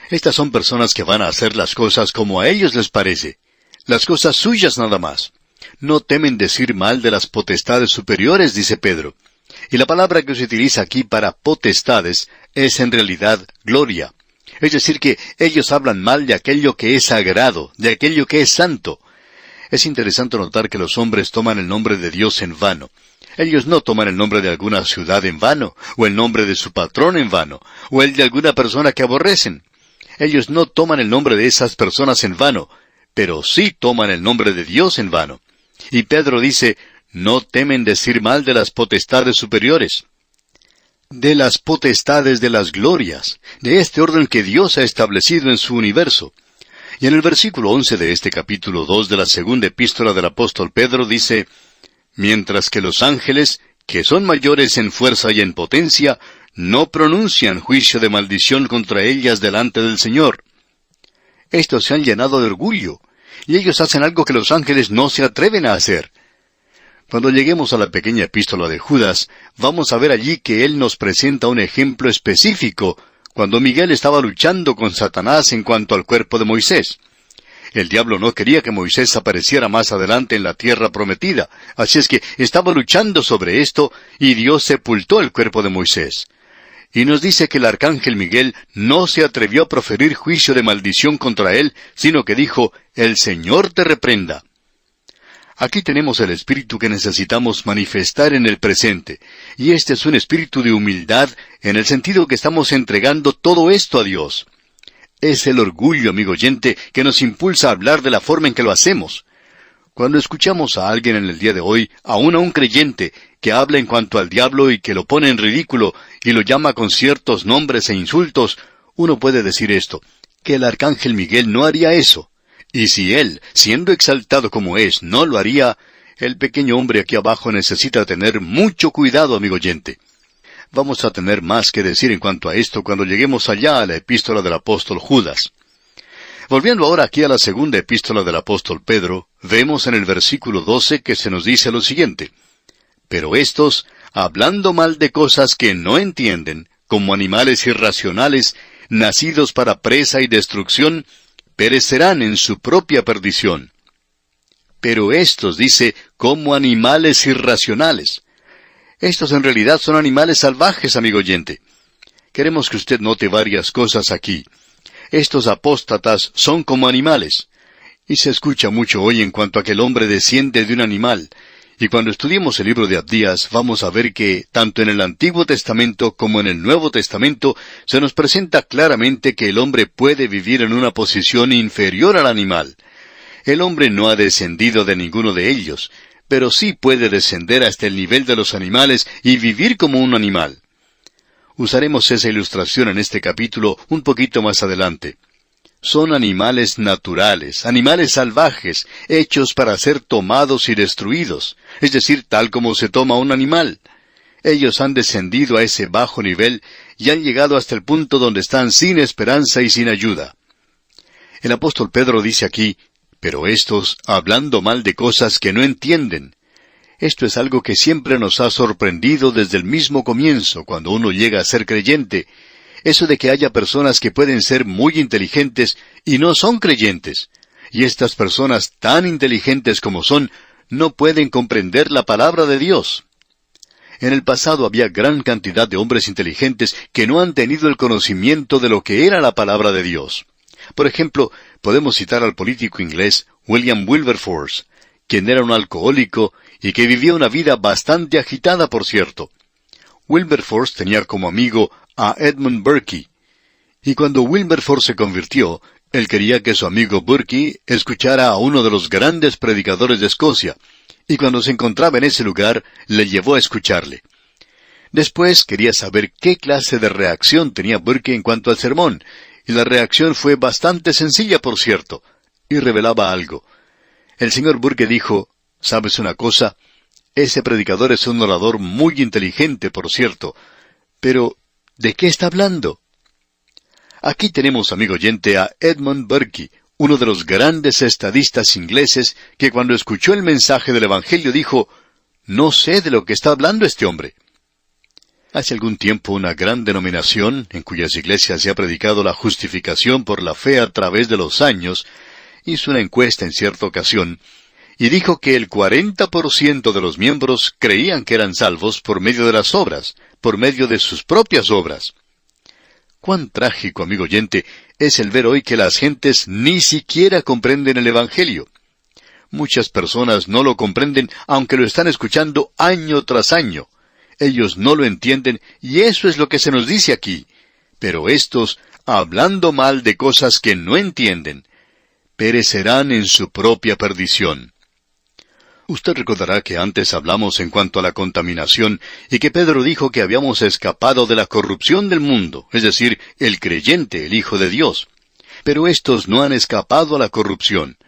Estas son personas que van a hacer las cosas como a ellos les parece. Las cosas suyas nada más. No temen decir mal de las potestades superiores, dice Pedro. Y la palabra que se utiliza aquí para potestades es en realidad gloria. Es decir, que ellos hablan mal de aquello que es sagrado, de aquello que es santo. Es interesante notar que los hombres toman el nombre de Dios en vano. Ellos no toman el nombre de alguna ciudad en vano, o el nombre de su patrón en vano, o el de alguna persona que aborrecen. Ellos no toman el nombre de esas personas en vano, pero sí toman el nombre de Dios en vano. Y Pedro dice, no temen decir mal de las potestades superiores. De las potestades de las glorias, de este orden que Dios ha establecido en su universo. Y en el versículo 11 de este capítulo 2 de la segunda epístola del apóstol Pedro dice, mientras que los ángeles, que son mayores en fuerza y en potencia, no pronuncian juicio de maldición contra ellas delante del Señor. Estos se han llenado de orgullo, y ellos hacen algo que los ángeles no se atreven a hacer. Cuando lleguemos a la pequeña epístola de Judas, vamos a ver allí que él nos presenta un ejemplo específico cuando Miguel estaba luchando con Satanás en cuanto al cuerpo de Moisés. El diablo no quería que Moisés apareciera más adelante en la tierra prometida, así es que estaba luchando sobre esto y Dios sepultó el cuerpo de Moisés. Y nos dice que el arcángel Miguel no se atrevió a proferir juicio de maldición contra él, sino que dijo, «El Señor te reprenda». Aquí tenemos el espíritu que necesitamos manifestar en el presente, y este es un espíritu de humildad en el sentido que estamos entregando todo esto a Dios. Es el orgullo, amigo oyente, que nos impulsa a hablar de la forma en que lo hacemos. Cuando escuchamos a alguien en el día de hoy, aún a un creyente, que habla en cuanto al diablo y que lo pone en ridículo y lo llama con ciertos nombres e insultos, uno puede decir esto, que el arcángel Miguel no haría eso. Y si él, siendo exaltado como es, no lo haría, el pequeño hombre aquí abajo necesita tener mucho cuidado, amigo oyente. Vamos a tener más que decir en cuanto a esto cuando lleguemos allá a la epístola del apóstol Judas. Volviendo ahora aquí a la segunda epístola del apóstol Pedro, vemos en el versículo 12 que se nos dice lo siguiente. Pero estos, hablando mal de cosas que no entienden, como animales irracionales, nacidos para presa y destrucción, perecerán en su propia perdición. Pero estos, dice, como animales irracionales. Estos en realidad son animales salvajes, amigo oyente. Queremos que usted note varias cosas aquí. Estos apóstatas son como animales. Y se escucha mucho hoy en cuanto a que el hombre desciende de un animal. Y cuando estudiemos el libro de Abdías, vamos a ver que, tanto en el Antiguo Testamento como en el Nuevo Testamento, se nos presenta claramente que el hombre puede vivir en una posición inferior al animal. El hombre no ha descendido de ninguno de ellos, pero sí puede descender hasta el nivel de los animales y vivir como un animal. Usaremos esa ilustración en este capítulo un poquito más adelante. Son animales naturales, animales salvajes, hechos para ser tomados y destruidos, es decir, tal como se toma un animal. Ellos han descendido a ese bajo nivel y han llegado hasta el punto donde están sin esperanza y sin ayuda. El apóstol Pedro dice aquí, pero estos, hablando mal de cosas que no entienden. Esto es algo que siempre nos ha sorprendido desde el mismo comienzo, cuando uno llega a ser creyente. Eso de que haya personas que pueden ser muy inteligentes y no son creyentes. Y estas personas tan inteligentes como son, no pueden comprender la palabra de Dios. En el pasado había gran cantidad de hombres inteligentes que no han tenido el conocimiento de lo que era la palabra de Dios. Por ejemplo, podemos citar al político inglés William Wilberforce, quien era un alcohólico y que vivía una vida bastante agitada, por cierto. Wilberforce tenía como amigo a Edmund Burke, y cuando Wilberforce se convirtió, él quería que su amigo Burke escuchara a uno de los grandes predicadores de Escocia, y cuando se encontraba en ese lugar, le llevó a escucharle. Después quería saber qué clase de reacción tenía Burke en cuanto al sermón, y la reacción fue bastante sencilla, por cierto, y revelaba algo. El señor Burke dijo, ¿sabes una cosa? Ese predicador es un orador muy inteligente, por cierto, pero ¿de qué está hablando? Aquí tenemos, amigo oyente, a Edmund Burke, uno de los grandes estadistas ingleses, que cuando escuchó el mensaje del Evangelio dijo, «No sé de lo que está hablando este hombre». Hace algún tiempo una gran denominación, en cuyas iglesias se ha predicado la justificación por la fe a través de los años, hizo una encuesta en cierta ocasión, y dijo que el 40% de los miembros creían que eran salvos por medio de las obras, por medio de sus propias obras. Cuán trágico, amigo oyente, es el ver hoy que las gentes ni siquiera comprenden el Evangelio. Muchas personas no lo comprenden aunque lo están escuchando año tras año. Ellos no lo entienden y eso es lo que se nos dice aquí. Pero estos, hablando mal de cosas que no entienden, perecerán en su propia perdición. Usted recordará que antes hablamos en cuanto a la contaminación y que Pedro dijo que habíamos escapado de la corrupción del mundo, es decir, el creyente, el Hijo de Dios. Pero estos no han escapado a la corrupción.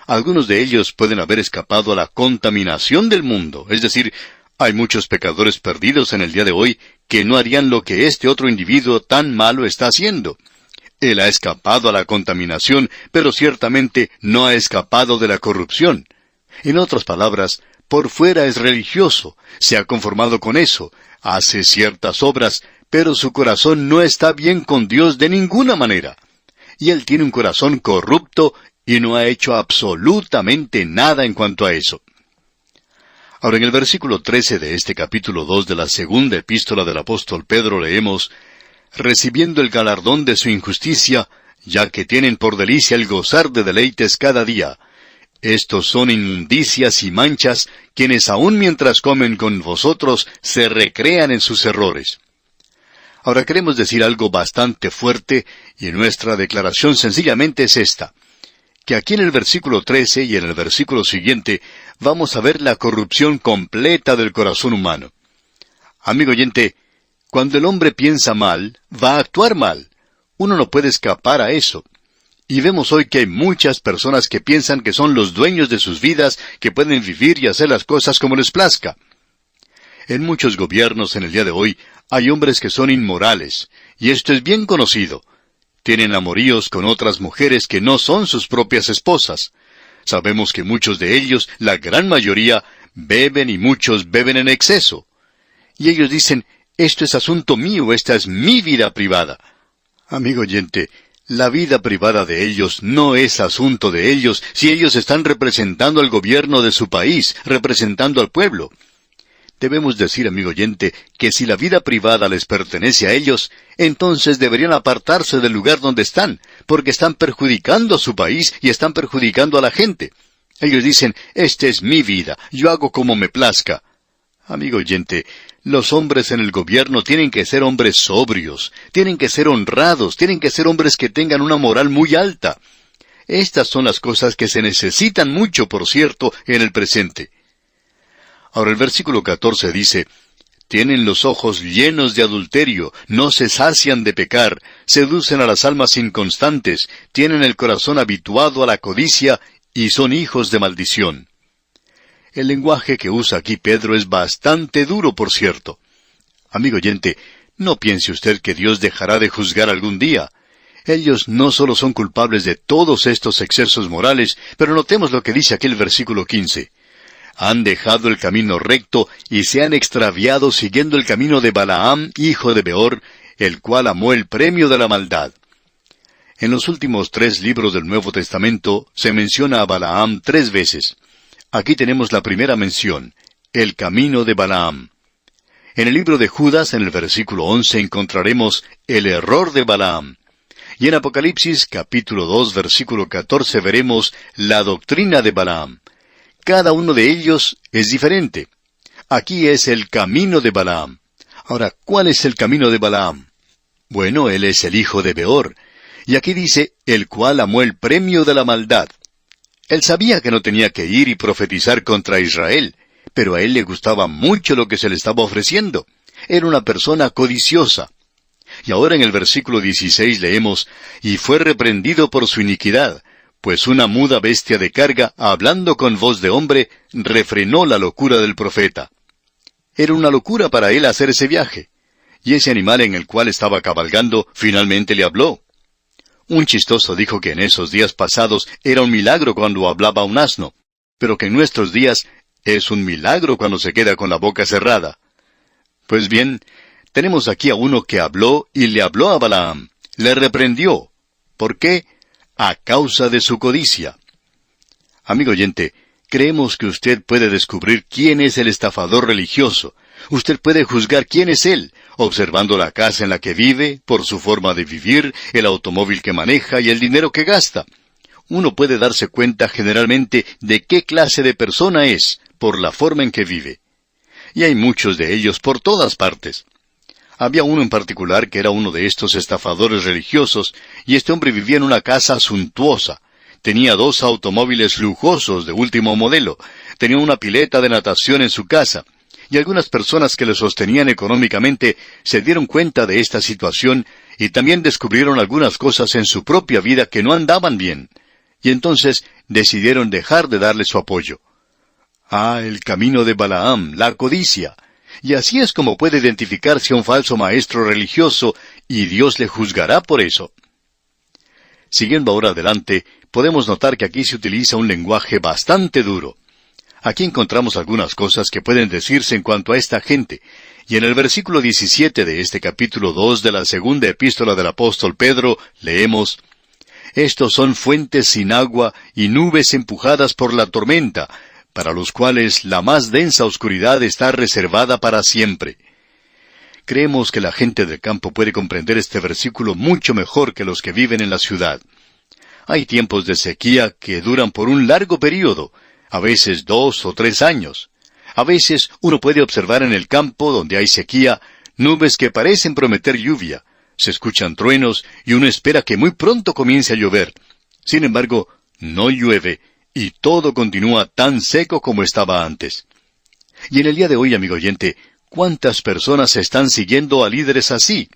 Algunos de ellos pueden haber escapado a la contaminación del mundo, es decir, hay muchos pecadores perdidos en el día de hoy que no harían lo que este otro individuo tan malo está haciendo. Él ha escapado a la contaminación, pero ciertamente no ha escapado de la corrupción. En otras palabras, por fuera es religioso, se ha conformado con eso, hace ciertas obras, pero su corazón no está bien con Dios de ninguna manera. Y él tiene un corazón corrupto y no ha hecho absolutamente nada en cuanto a eso. Ahora en el versículo 13 de este capítulo 2 de la segunda epístola del apóstol Pedro leemos, «Recibiendo el galardón de su injusticia, ya que tienen por delicia el gozar de deleites cada día. Estos son inmundicias y manchas, quienes aun mientras comen con vosotros se recrean en sus errores». Ahora queremos decir algo bastante fuerte, y nuestra declaración sencillamente es esta, que aquí en el versículo 13 y en el versículo siguiente vamos a ver la corrupción completa del corazón humano. Amigo oyente, cuando el hombre piensa mal, va a actuar mal. Uno no puede escapar a eso. Y vemos hoy que hay muchas personas que piensan que son los dueños de sus vidas, que pueden vivir y hacer las cosas como les plazca. En muchos gobiernos en el día de hoy hay hombres que son inmorales, y esto es bien conocido. Tienen amoríos con otras mujeres que no son sus propias esposas. Sabemos que muchos de ellos, la gran mayoría, beben y muchos beben en exceso. Y ellos dicen, esto es asunto mío, esta es mi vida privada. Amigo oyente, la vida privada de ellos no es asunto de ellos si ellos están representando al gobierno de su país, representando al pueblo. Debemos decir, amigo oyente, que si la vida privada les pertenece a ellos, entonces deberían apartarse del lugar donde están, porque están perjudicando a su país y están perjudicando a la gente. Ellos dicen, esta es mi vida, yo hago como me plazca. Amigo oyente, los hombres en el gobierno tienen que ser hombres sobrios, tienen que ser honrados, tienen que ser hombres que tengan una moral muy alta. Estas son las cosas que se necesitan mucho, por cierto, en el presente. Ahora el versículo 14 dice, «Tienen los ojos llenos de adulterio, no se sacian de pecar, seducen a las almas inconstantes, tienen el corazón habituado a la codicia y son hijos de maldición». El lenguaje que usa aquí Pedro es bastante duro, por cierto. Amigo oyente, no piense usted que Dios dejará de juzgar algún día. Ellos no solo son culpables de todos estos excesos morales, pero notemos lo que dice aquí el versículo 15. Han dejado el camino recto y se han extraviado siguiendo el camino de Balaam, hijo de Beor, el cual amó el premio de la maldad. En los últimos 3 libros del Nuevo Testamento se menciona a Balaam 3 veces. Aquí tenemos la primera mención, el camino de Balaam. En el libro de Judas, en el versículo 11, encontraremos el error de Balaam. Y en Apocalipsis, capítulo 2, versículo 14, veremos la doctrina de Balaam. Cada uno de ellos es diferente. Aquí es el camino de Balaam. Ahora, ¿cuál es el camino de Balaam? Bueno, él es el hijo de Beor. Y aquí dice, el cual amó el premio de la maldad. Él sabía que no tenía que ir y profetizar contra Israel, pero a él le gustaba mucho lo que se le estaba ofreciendo. Era una persona codiciosa. Y ahora en el versículo 16 leemos, y fue reprendido por su iniquidad, pues una muda bestia de carga, hablando con voz de hombre, refrenó la locura del profeta. Era una locura para él hacer ese viaje. Y ese animal en el cual estaba cabalgando finalmente le habló. Un chistoso dijo que en esos días pasados era un milagro cuando hablaba un asno, pero que en nuestros días es un milagro cuando se queda con la boca cerrada. Pues bien, tenemos aquí a uno que habló y le habló a Balaam, le reprendió. ¿Por qué? A causa de su codicia. Amigo oyente, creemos que usted puede descubrir quién es el estafador religioso. Usted puede juzgar quién es él, observando la casa en la que vive, por su forma de vivir, el automóvil que maneja y el dinero que gasta. Uno puede darse cuenta generalmente de qué clase de persona es, por la forma en que vive. Y hay muchos de ellos por todas partes. Había uno en particular que era uno de estos estafadores religiosos, y este hombre vivía en una casa suntuosa. Tenía 2 automóviles lujosos de último modelo, tenía una pileta de natación en su casa, y algunas personas que le sostenían económicamente se dieron cuenta de esta situación y también descubrieron algunas cosas en su propia vida que no andaban bien, y entonces decidieron dejar de darle su apoyo. Ah, el camino de Balaam, la codicia. Y así es como puede identificarse a un falso maestro religioso, y Dios le juzgará por eso. Siguiendo ahora adelante, podemos notar que aquí se utiliza un lenguaje bastante duro. Aquí encontramos algunas cosas que pueden decirse en cuanto a esta gente, y en el versículo 17 de este capítulo 2 de la segunda epístola del apóstol Pedro, leemos: Estos son fuentes sin agua y nubes empujadas por la tormenta, para los cuales la más densa oscuridad está reservada para siempre. Creemos que la gente del campo puede comprender este versículo mucho mejor que los que viven en la ciudad. Hay tiempos de sequía que duran por un largo período, a veces 2 o 3 años. A veces uno puede observar en el campo donde hay sequía nubes que parecen prometer lluvia. Se escuchan truenos y uno espera que muy pronto comience a llover. Sin embargo, no llueve y todo continúa tan seco como estaba antes. Y en el día de hoy, amigo oyente, ¿cuántas personas están siguiendo a líderes así?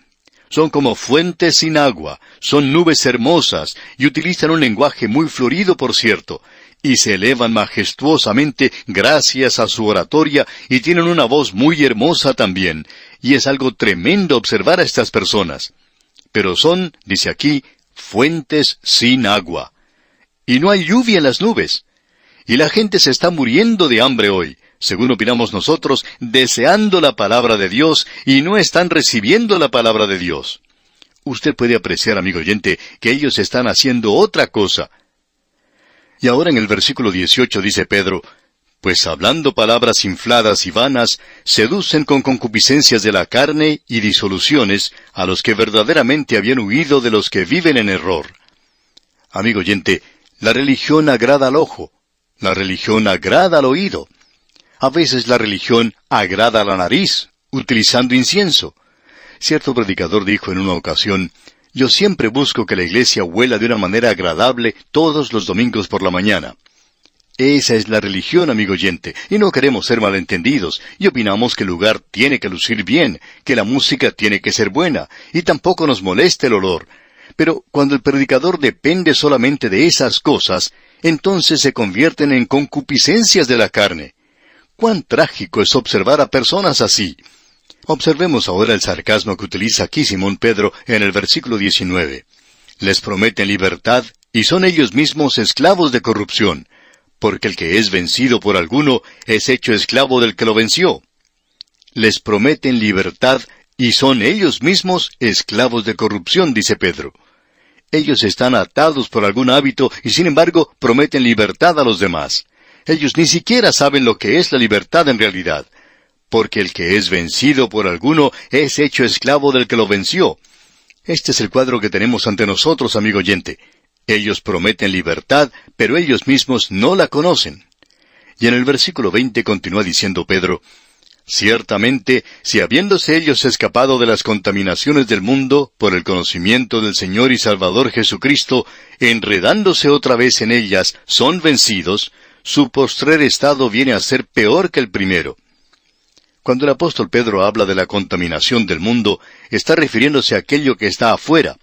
Son como fuentes sin agua, son nubes hermosas y utilizan un lenguaje muy florido, por cierto, y se elevan majestuosamente gracias a su oratoria y tienen una voz muy hermosa también, y es algo tremendo observar a estas personas. Pero son, dice aquí, fuentes sin agua. Y no hay lluvia en las nubes. Y la gente se está muriendo de hambre hoy, según opinamos nosotros, deseando la palabra de Dios y no están recibiendo la palabra de Dios. Usted puede apreciar, amigo oyente, que ellos están haciendo otra cosa. Y ahora en el versículo 18 dice Pedro: Pues hablando palabras infladas y vanas, seducen con concupiscencias de la carne y disoluciones a los que verdaderamente habían huido de los que viven en error. Amigo oyente, la religión agrada al ojo, la religión agrada al oído. A veces la religión agrada a la nariz, utilizando incienso. Cierto predicador dijo en una ocasión: Yo siempre busco que la iglesia huela de una manera agradable todos los domingos por la mañana. Esa es la religión, amigo oyente, y no queremos ser malentendidos, y opinamos que el lugar tiene que lucir bien, que la música tiene que ser buena, y tampoco nos molesta el olor. Pero cuando el predicador depende solamente de esas cosas, entonces se convierten en concupiscencias de la carne. ¡Cuán trágico es observar a personas así! Observemos ahora el sarcasmo que utiliza aquí Simón Pedro en el versículo 19. Les prometen libertad, y son ellos mismos esclavos de corrupción, porque el que es vencido por alguno es hecho esclavo del que lo venció. Les prometen libertad, y son ellos mismos esclavos de corrupción, dice Pedro. Ellos están atados por algún hábito y sin embargo prometen libertad a los demás. Ellos ni siquiera saben lo que es la libertad en realidad. Porque el que es vencido por alguno es hecho esclavo del que lo venció. Este es el cuadro que tenemos ante nosotros, amigo oyente. Ellos prometen libertad, pero ellos mismos no la conocen. Y en el versículo 20 continúa diciendo Pedro: Ciertamente, si habiéndose ellos escapado de las contaminaciones del mundo por el conocimiento del Señor y Salvador Jesucristo, enredándose otra vez en ellas, son vencidos, su postrer estado viene a ser peor que el primero. Cuando el apóstol Pedro habla de la contaminación del mundo, está refiriéndose a aquello que está afuera.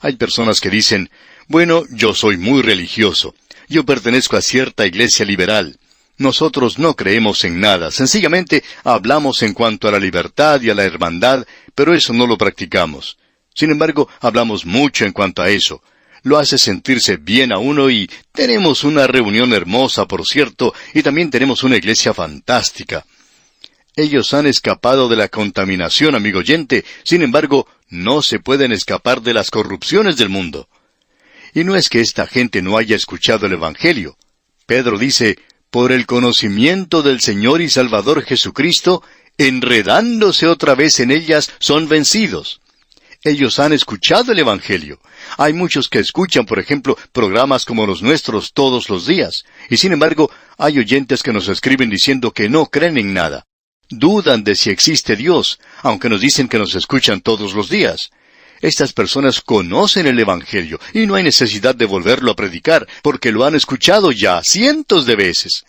Hay personas que dicen: bueno, yo soy muy religioso, yo pertenezco a cierta iglesia liberal. Nosotros no creemos en nada, sencillamente hablamos en cuanto a la libertad y a la hermandad, pero eso no lo practicamos. Sin embargo, hablamos mucho en cuanto a eso. Lo hace sentirse bien a uno y tenemos una reunión hermosa, por cierto, y también tenemos una iglesia fantástica. Ellos han escapado de la contaminación, amigo oyente, sin embargo, no se pueden escapar de las corrupciones del mundo. Y no es que esta gente no haya escuchado el Evangelio. Pedro dice, por el conocimiento del Señor y Salvador Jesucristo, enredándose otra vez en ellas, son vencidos. Ellos han escuchado el Evangelio. Hay muchos que escuchan, por ejemplo, programas como los nuestros todos los días. Y sin embargo, hay oyentes que nos escriben diciendo que no creen en nada. Dudan de si existe Dios, aunque nos dicen que nos escuchan todos los días. Estas personas conocen el Evangelio y no hay necesidad de volverlo a predicar, porque lo han escuchado ya cientos de veces.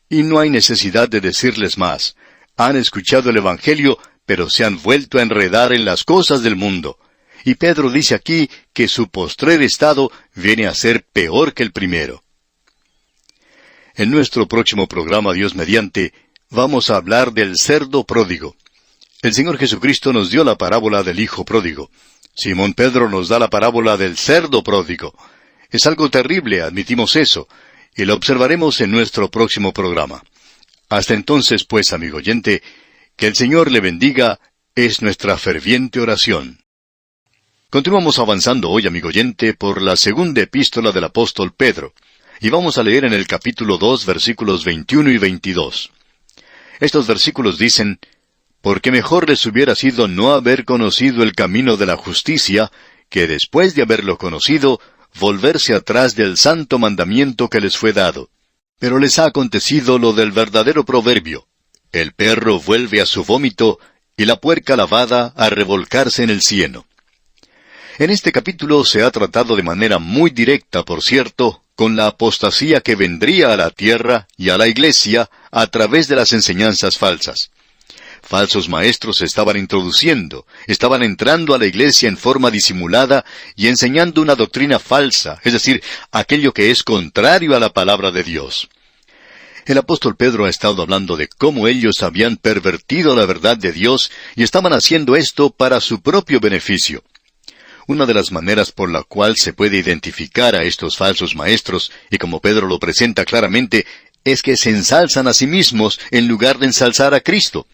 Y no hay necesidad de decirles más. Han escuchado el Evangelio, pero se han vuelto a enredar en las cosas del mundo. Y Pedro dice aquí que su postrer estado viene a ser peor que el primero. En nuestro próximo programa, Dios mediante, vamos a hablar del cerdo pródigo. El Señor Jesucristo nos dio la parábola del hijo pródigo. Simón Pedro nos da la parábola del cerdo pródigo. Es algo terrible, admitimos eso, y lo observaremos en nuestro próximo programa. Hasta entonces, pues, amigo oyente, que el Señor le bendiga, es nuestra ferviente oración. Continuamos avanzando hoy, amigo oyente, por la segunda epístola del apóstol Pedro, y vamos a leer en el capítulo 2, versículos 21 y 22. Estos versículos dicen, «Porque mejor les hubiera sido no haber conocido el camino de la justicia, que después de haberlo conocido, volverse atrás del santo mandamiento que les fue dado. Pero les ha acontecido lo del verdadero proverbio, el perro vuelve a su vómito, y la puerca lavada a revolcarse en el cieno». En este capítulo se ha tratado de manera muy directa, por cierto, con la apostasía que vendría a la tierra y a la iglesia a través de las enseñanzas falsas. Falsos maestros se estaban introduciendo, estaban entrando a la iglesia en forma disimulada y enseñando una doctrina falsa, es decir, aquello que es contrario a la palabra de Dios. El apóstol Pedro ha estado hablando de cómo ellos habían pervertido la verdad de Dios y estaban haciendo esto para su propio beneficio. Una de las maneras por la cual se puede identificar a estos falsos maestros, y como Pedro lo presenta claramente, es que se ensalzan a sí mismos en lugar de ensalzar a Cristo.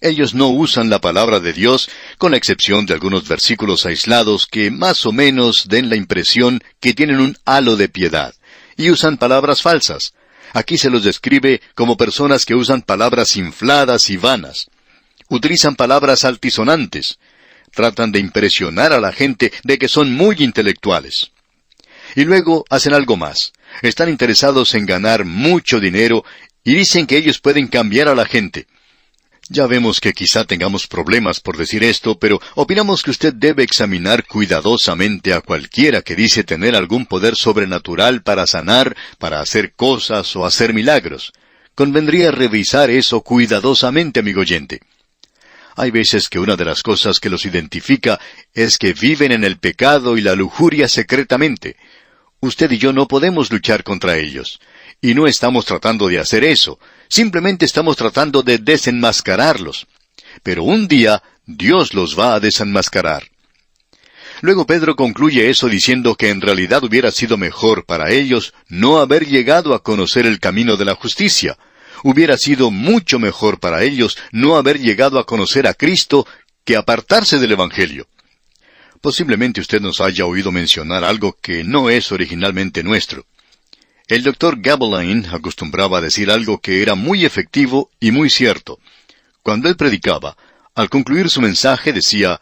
Ellos no usan la palabra de Dios, con la excepción de algunos versículos aislados que más o menos den la impresión que tienen un halo de piedad, y usan palabras falsas. Aquí se los describe como personas que usan palabras infladas y vanas. Utilizan palabras altisonantes. Tratan de impresionar a la gente de que son muy intelectuales. Y luego hacen algo más. Están interesados en ganar mucho dinero y dicen que ellos pueden cambiar a la gente. Ya vemos que quizá tengamos problemas por decir esto, pero opinamos que usted debe examinar cuidadosamente a cualquiera que dice tener algún poder sobrenatural para sanar, para hacer cosas o hacer milagros. Convendría revisar eso cuidadosamente, amigo oyente. Hay veces que una de las cosas que los identifica es que viven en el pecado y la lujuria secretamente. Usted y yo no podemos luchar contra ellos. Y no estamos tratando de hacer eso. Simplemente estamos tratando de desenmascararlos. Pero un día Dios los va a desenmascarar. Luego Pedro concluye eso diciendo que en realidad hubiera sido mejor para ellos no haber llegado a conocer el camino de la justicia. Hubiera sido mucho mejor para ellos no haber llegado a conocer a Cristo que apartarse del Evangelio. Posiblemente usted nos haya oído mencionar algo que no es originalmente nuestro. El Dr. Gawain acostumbraba a decir algo que era muy efectivo y muy cierto. Cuando él predicaba, al concluir su mensaje decía,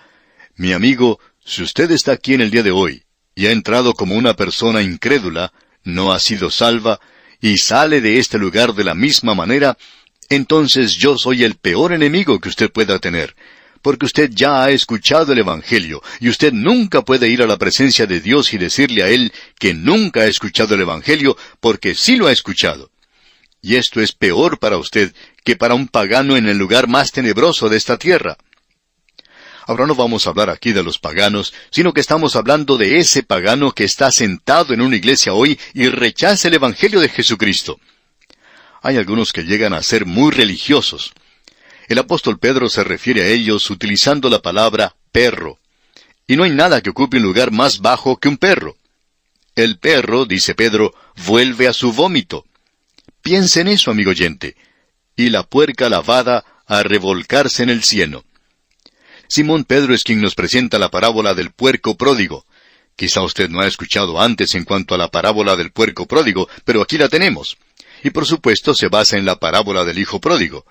«Mi amigo, si usted está aquí en el día de hoy y ha entrado como una persona incrédula, no ha sido salva, y sale de este lugar de la misma manera, entonces yo soy el peor enemigo que usted pueda tener, porque usted ya ha escuchado el Evangelio, y usted nunca puede ir a la presencia de Dios y decirle a Él que nunca ha escuchado el Evangelio, porque sí lo ha escuchado. Y esto es peor para usted que para un pagano en el lugar más tenebroso de esta tierra». Ahora no vamos a hablar aquí de los paganos, sino que estamos hablando de ese pagano que está sentado en una iglesia hoy y rechaza el Evangelio de Jesucristo. Hay algunos que llegan a ser muy religiosos. El apóstol Pedro se refiere a ellos utilizando la palabra perro. Y no hay nada que ocupe un lugar más bajo que un perro. El perro, dice Pedro, vuelve a su vómito. Piensa en eso, amigo oyente. Y la puerca lavada a revolcarse en el cieno. Simón Pedro es quien nos presenta la parábola del puerco pródigo. Quizá usted no ha escuchado antes en cuanto a la parábola del puerco pródigo, pero aquí la tenemos. Y por supuesto se basa en la parábola del hijo pródigo.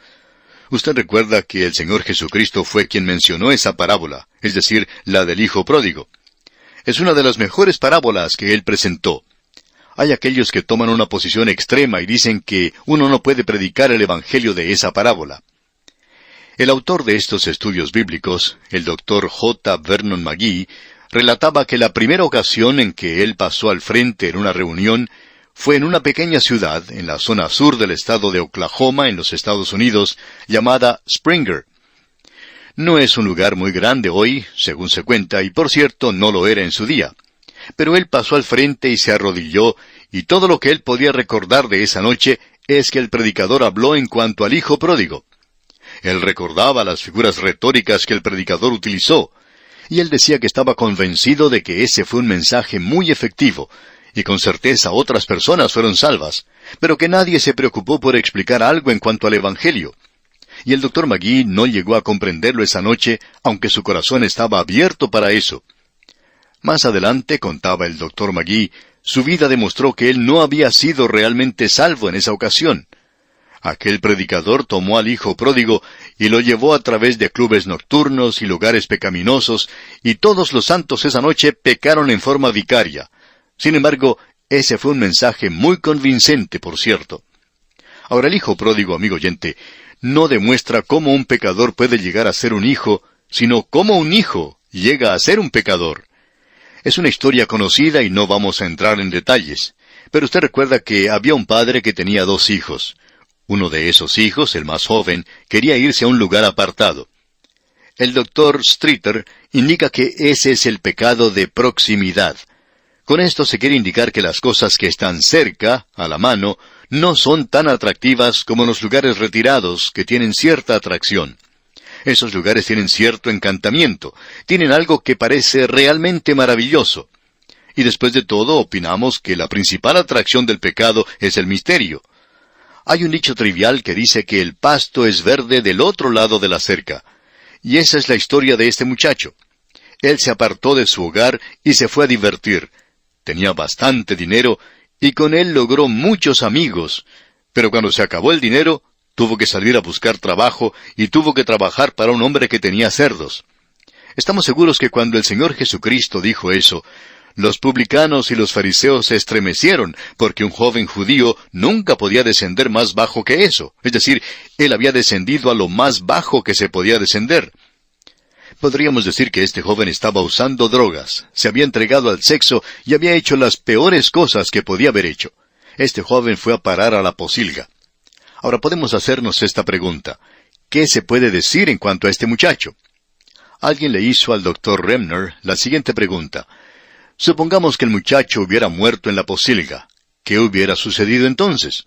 Usted recuerda que el Señor Jesucristo fue quien mencionó esa parábola, es decir, la del hijo pródigo. Es una de las mejores parábolas que Él presentó. Hay aquellos que toman una posición extrema y dicen que uno no puede predicar el evangelio de esa parábola. El autor de estos estudios bíblicos, el Dr. J. Vernon McGee, relataba que la primera ocasión en que él pasó al frente en una reunión fue en una pequeña ciudad en la zona sur del estado de Oklahoma, en los Estados Unidos, llamada Springer. No es un lugar muy grande hoy, según se cuenta, y por cierto no lo era en su día. Pero él pasó al frente y se arrodilló, y todo lo que él podía recordar de esa noche es que el predicador habló en cuanto al hijo pródigo. Él recordaba las figuras retóricas que el predicador utilizó, y él decía que estaba convencido de que ese fue un mensaje muy efectivo, y con certeza otras personas fueron salvas, pero que nadie se preocupó por explicar algo en cuanto al Evangelio. Y el Dr. McGee no llegó a comprenderlo esa noche, aunque su corazón estaba abierto para eso. Más adelante, contaba el Dr. McGee, su vida demostró que él no había sido realmente salvo en esa ocasión. Aquel predicador tomó al hijo pródigo y lo llevó a través de clubes nocturnos y lugares pecaminosos, y todos los santos esa noche pecaron en forma vicaria. Sin embargo, ese fue un mensaje muy convincente, por cierto. Ahora, el hijo pródigo, amigo oyente, no demuestra cómo un pecador puede llegar a ser un hijo, sino cómo un hijo llega a ser un pecador. Es una historia conocida y no vamos a entrar en detalles, pero usted recuerda que había un padre que tenía 2 hijos. Uno de esos hijos, el más joven, quería irse a un lugar apartado. El Dr. Streeter indica que ese es el pecado de proximidad. Con esto se quiere indicar que las cosas que están cerca, a la mano, no son tan atractivas como los lugares retirados, que tienen cierta atracción. Esos lugares tienen cierto encantamiento, tienen algo que parece realmente maravilloso. Y después de todo, opinamos que la principal atracción del pecado es el misterio. Hay un dicho trivial que dice que el pasto es verde del otro lado de la cerca. Y esa es la historia de este muchacho. Él se apartó de su hogar y se fue a divertir. Tenía bastante dinero y con él logró muchos amigos. Pero cuando se acabó el dinero, tuvo que salir a buscar trabajo y tuvo que trabajar para un hombre que tenía cerdos. Estamos seguros que cuando el Señor Jesucristo dijo eso, los publicanos y los fariseos se estremecieron, porque un joven judío nunca podía descender más bajo que eso. Es decir, él había descendido a lo más bajo que se podía descender. Podríamos decir que este joven estaba usando drogas, se había entregado al sexo y había hecho las peores cosas que podía haber hecho. Este joven fue a parar a la pocilga. Ahora podemos hacernos esta pregunta. ¿Qué se puede decir en cuanto a este muchacho? Alguien le hizo al Dr. Remner la siguiente pregunta. Supongamos que el muchacho hubiera muerto en la pocilga. ¿Qué hubiera sucedido entonces?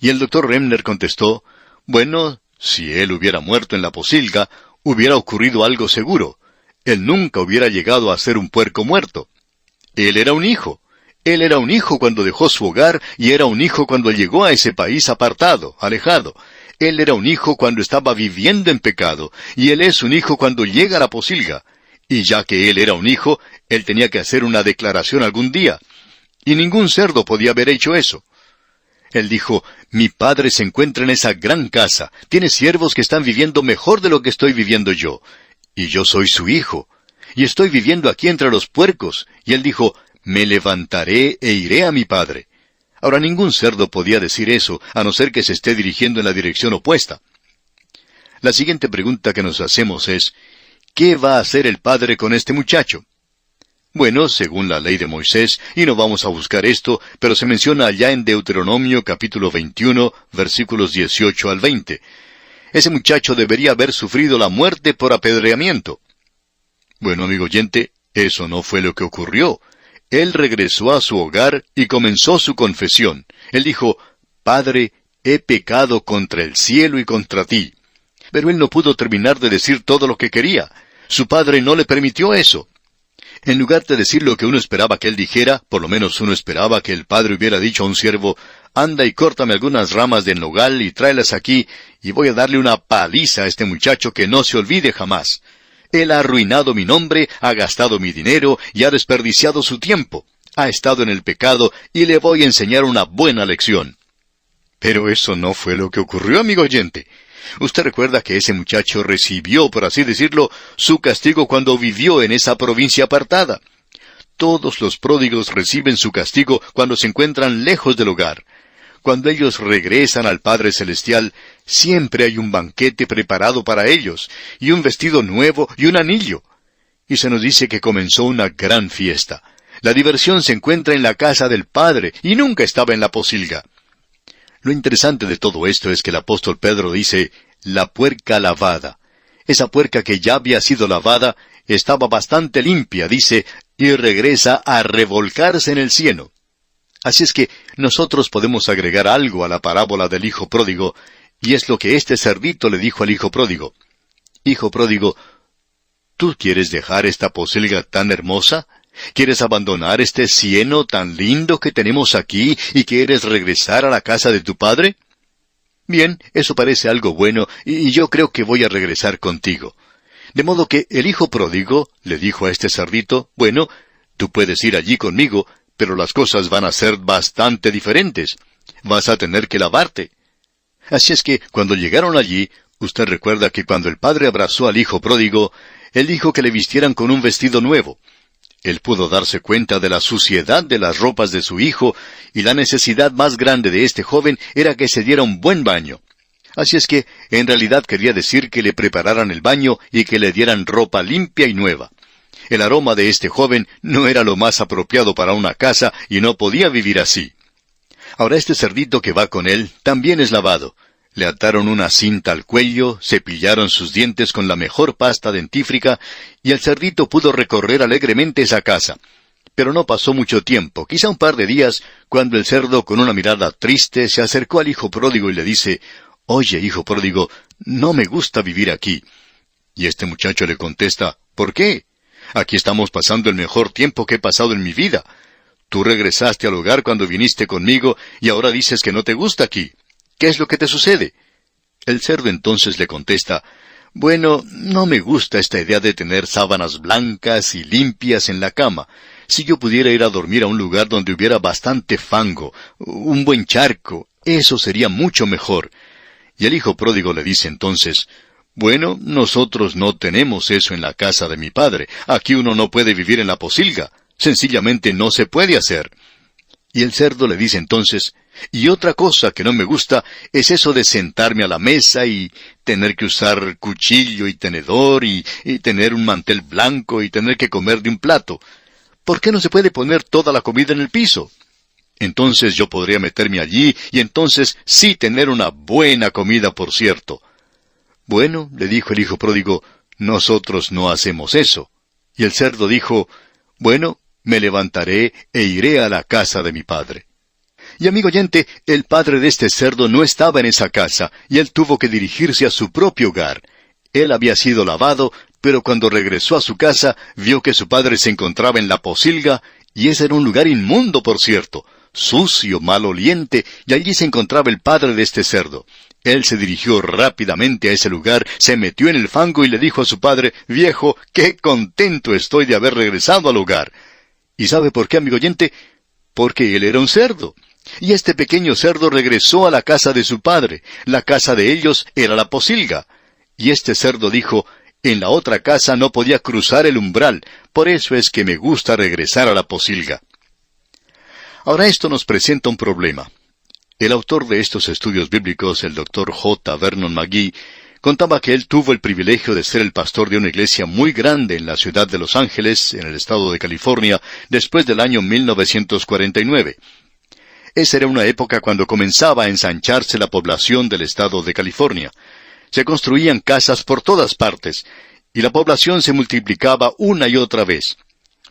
Y el Dr. Remner contestó, bueno, si él hubiera muerto en la pocilga, hubiera ocurrido algo seguro. Él nunca hubiera llegado a ser un puerco muerto. Él era un hijo. Él era un hijo cuando dejó su hogar y era un hijo cuando llegó a ese país apartado, alejado. Él era un hijo cuando estaba viviendo en pecado, y él es un hijo cuando llega a la pocilga. Y ya que él era un hijo, él tenía que hacer una declaración algún día. Y ningún cerdo podía haber hecho eso. Él dijo, mi padre se encuentra en esa gran casa, tiene siervos que están viviendo mejor de lo que estoy viviendo yo. Y yo soy su hijo. Y estoy viviendo aquí entre los puercos. Y él dijo, me levantaré e iré a mi padre. Ahora ningún cerdo podía decir eso, a no ser que se esté dirigiendo en la dirección opuesta. La siguiente pregunta que nos hacemos es, ¿qué va a hacer el padre con este muchacho? Bueno, según la ley de Moisés, y no vamos a buscar esto, pero se menciona allá en Deuteronomio capítulo 21, versículos 18 al 20. Ese muchacho debería haber sufrido la muerte por apedreamiento. Bueno, amigo oyente, eso no fue lo que ocurrió. Él regresó a su hogar y comenzó su confesión. Él dijo, Padre, he pecado contra el cielo y contra ti. Pero él no pudo terminar de decir todo lo que quería. Su padre no le permitió eso. En lugar de decir lo que uno esperaba que él dijera, por lo menos uno esperaba que el padre hubiera dicho a un siervo, anda y córtame algunas ramas de nogal y tráelas aquí, y voy a darle una paliza a este muchacho que no se olvide jamás. Él ha arruinado mi nombre, ha gastado mi dinero y ha desperdiciado su tiempo. Ha estado en el pecado y le voy a enseñar una buena lección. Pero eso no fue lo que ocurrió, amigo oyente. Usted recuerda que ese muchacho recibió, por así decirlo, su castigo cuando vivió en esa provincia apartada. Todos los pródigos reciben su castigo cuando se encuentran lejos del hogar. Cuando ellos regresan al Padre Celestial, siempre hay un banquete preparado para ellos, y un vestido nuevo y un anillo. Y se nos dice que comenzó una gran fiesta. La diversión se encuentra en la casa del Padre, y nunca estaba en la posilga. Lo interesante de todo esto es que el apóstol Pedro dice, la puerca lavada. Esa puerca que ya había sido lavada, estaba bastante limpia, dice, y regresa a revolcarse en el cieno. Así es que nosotros podemos agregar algo a la parábola del hijo pródigo, y es lo que este cerdito le dijo al hijo pródigo. Hijo pródigo, ¿tú quieres dejar esta posilga tan hermosa? ¿Quieres abandonar este cieno tan lindo que tenemos aquí y quieres regresar a la casa de tu padre? Bien, eso parece algo bueno, y yo creo que voy a regresar contigo. De modo que el hijo pródigo le dijo a este cerdito, bueno, tú puedes ir allí conmigo, pero las cosas van a ser bastante diferentes. Vas a tener que lavarte. Así es que, cuando llegaron allí, usted recuerda que cuando el padre abrazó al hijo pródigo, él dijo que le vistieran con un vestido nuevo. Él pudo darse cuenta de la suciedad de las ropas de su hijo, y la necesidad más grande de este joven era que se diera un buen baño. Así es que, en realidad quería decir que le prepararan el baño y que le dieran ropa limpia y nueva. El aroma de este joven no era lo más apropiado para una casa y no podía vivir así. Ahora este cerdito que va con él también es lavado. Le ataron una cinta al cuello, cepillaron sus dientes con la mejor pasta dentífrica y el cerdito pudo recorrer alegremente esa casa. Pero no pasó mucho tiempo, quizá un par de días, cuando el cerdo con una mirada triste se acercó al hijo pródigo y le dice, «Oye, hijo pródigo, no me gusta vivir aquí». Y este muchacho le contesta, «¿Por qué? Aquí estamos pasando el mejor tiempo que he pasado en mi vida. Tú regresaste al hogar cuando viniste conmigo y ahora dices que no te gusta aquí. ¿Qué es lo que te sucede?» El cerdo entonces le contesta, «Bueno, no me gusta esta idea de tener sábanas blancas y limpias en la cama. Si yo pudiera ir a dormir a un lugar donde hubiera bastante fango, un buen charco, eso sería mucho mejor». Y el hijo pródigo le dice entonces, «Bueno, nosotros no tenemos eso en la casa de mi padre. Aquí uno no puede vivir en la posilga. Sencillamente no se puede hacer». Y el cerdo le dice entonces, «Y otra cosa que no me gusta es eso de sentarme a la mesa y tener que usar cuchillo y tenedor y tener un mantel blanco y tener que comer de un plato. ¿Por qué no se puede poner toda la comida en el piso? Entonces yo podría meterme allí y entonces sí tener una buena comida, por cierto». «Bueno», le dijo el hijo pródigo, «nosotros no hacemos eso». Y el cerdo dijo, «Bueno, me levantaré e iré a la casa de mi padre». Y amigo oyente, el padre de este cerdo no estaba en esa casa, y él tuvo que dirigirse a su propio hogar. Él había sido lavado, pero cuando regresó a su casa, vio que su padre se encontraba en la posilga, y ese era un lugar inmundo, por cierto, sucio, maloliente, y allí se encontraba el padre de este cerdo. Él se dirigió rápidamente a ese lugar, se metió en el fango y le dijo a su padre, «Viejo, qué contento estoy de haber regresado al hogar». ¿Y sabe por qué, amigo oyente? Porque él era un cerdo. Y este pequeño cerdo regresó a la casa de su padre. La casa de ellos era la posilga. Y este cerdo dijo, «En la otra casa no podía cruzar el umbral, por eso es que me gusta regresar a la posilga». Ahora esto nos presenta un problema. El autor de estos estudios bíblicos, el Dr. J. Vernon McGee, contaba que él tuvo el privilegio de ser el pastor de una iglesia muy grande en la ciudad de Los Ángeles, en el estado de California, después del año 1949. Esa era una época cuando comenzaba a ensancharse la población del estado de California. Se construían casas por todas partes, y la población se multiplicaba una y otra vez.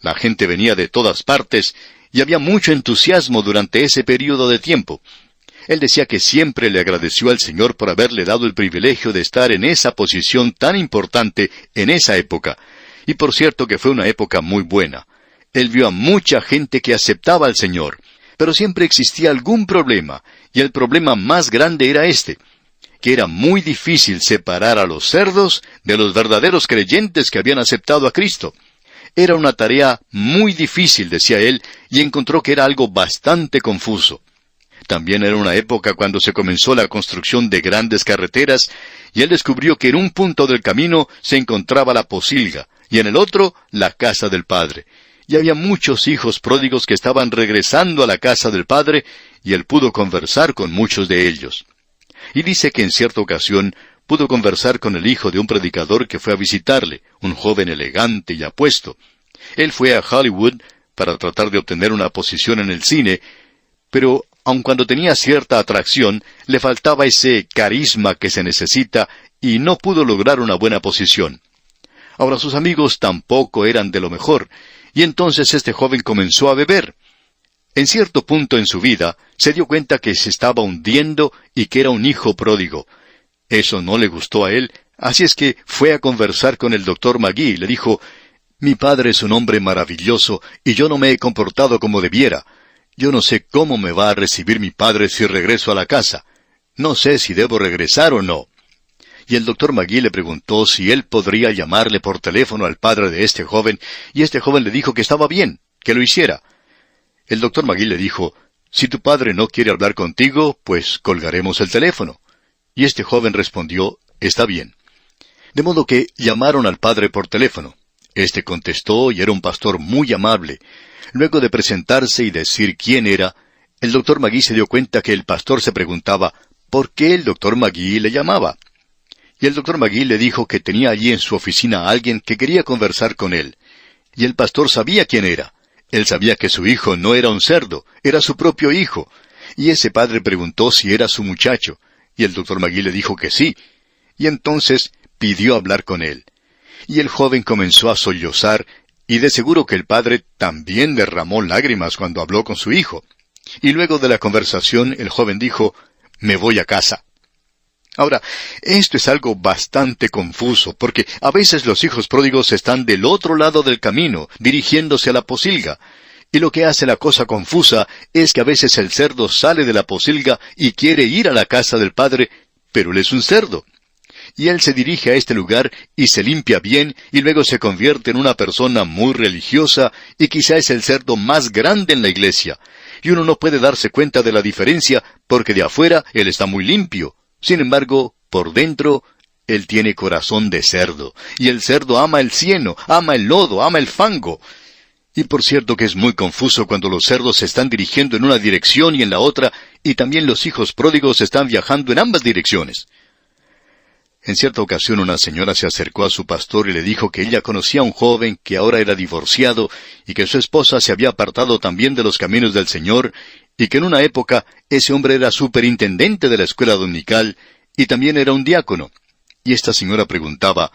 La gente venía de todas partes, y había mucho entusiasmo durante ese período de tiempo. Él decía que siempre le agradeció al Señor por haberle dado el privilegio de estar en esa posición tan importante en esa época. Y por cierto que fue una época muy buena. Él vio a mucha gente que aceptaba al Señor. Pero siempre existía algún problema, y el problema más grande era este, que era muy difícil separar a los cerdos de los verdaderos creyentes que habían aceptado a Cristo. Era una tarea muy difícil, decía él, y encontró que era algo bastante confuso. También era una época cuando se comenzó la construcción de grandes carreteras, y él descubrió que en un punto del camino se encontraba la posilga, y en el otro la casa del Padre. Y había muchos hijos pródigos que estaban regresando a la casa del Padre, y él pudo conversar con muchos de ellos. Y dice que en cierta ocasión pudo conversar con el hijo de un predicador que fue a visitarle, un joven elegante y apuesto. Él fue a Hollywood para tratar de obtener una posición en el cine, pero aun cuando tenía cierta atracción, le faltaba ese carisma que se necesita y no pudo lograr una buena posición. Ahora sus amigos tampoco eran de lo mejor, y entonces este joven comenzó a beber. En cierto punto en su vida, se dio cuenta que se estaba hundiendo y que era un hijo pródigo. Eso no le gustó a él, así es que fue a conversar con el Dr. McGee y le dijo, «Mi padre es un hombre maravilloso y yo no me he comportado como debiera. Yo no sé cómo me va a recibir mi padre si regreso a la casa. No sé si debo regresar o no». Y el Dr. McGee le preguntó si él podría llamarle por teléfono al padre de este joven, y este joven le dijo que estaba bien, que lo hiciera. El Dr. McGee le dijo, «Si tu padre no quiere hablar contigo, pues colgaremos el teléfono». Y este joven respondió, «Está bien». De modo que llamaron al padre por teléfono. Este contestó y era un pastor muy amable. Luego de presentarse y decir quién era, el Dr. McGee se dio cuenta que el pastor se preguntaba, ¿por qué el Dr. McGee le llamaba? Y el Dr. McGee le dijo que tenía allí en su oficina a alguien que quería conversar con él. Y el pastor sabía quién era. Él sabía que su hijo no era un cerdo, era su propio hijo. Y ese padre preguntó si era su muchacho. Y el Dr. McGee le dijo que sí. Y entonces pidió hablar con él. Y el joven comenzó a sollozar, y de seguro que el padre también derramó lágrimas cuando habló con su hijo. Y luego de la conversación, el joven dijo, «Me voy a casa». Ahora, esto es algo bastante confuso, porque a veces los hijos pródigos están del otro lado del camino, dirigiéndose a la posilga. Y lo que hace la cosa confusa es que a veces el cerdo sale de la posilga y quiere ir a la casa del padre, pero él es un cerdo. Y él se dirige a este lugar y se limpia bien y luego se convierte en una persona muy religiosa y quizá es el cerdo más grande en la iglesia. Y uno no puede darse cuenta de la diferencia porque de afuera él está muy limpio. Sin embargo, por dentro, él tiene corazón de cerdo, y el cerdo ama el cieno, ama el lodo, ama el fango. Y por cierto que es muy confuso cuando los cerdos se están dirigiendo en una dirección y en la otra, y también los hijos pródigos están viajando en ambas direcciones. En cierta ocasión una señora se acercó a su pastor y le dijo que ella conocía a un joven que ahora era divorciado, y que su esposa se había apartado también de los caminos del Señor, y que en una época ese hombre era superintendente de la escuela dominical y también era un diácono. Y esta señora preguntaba,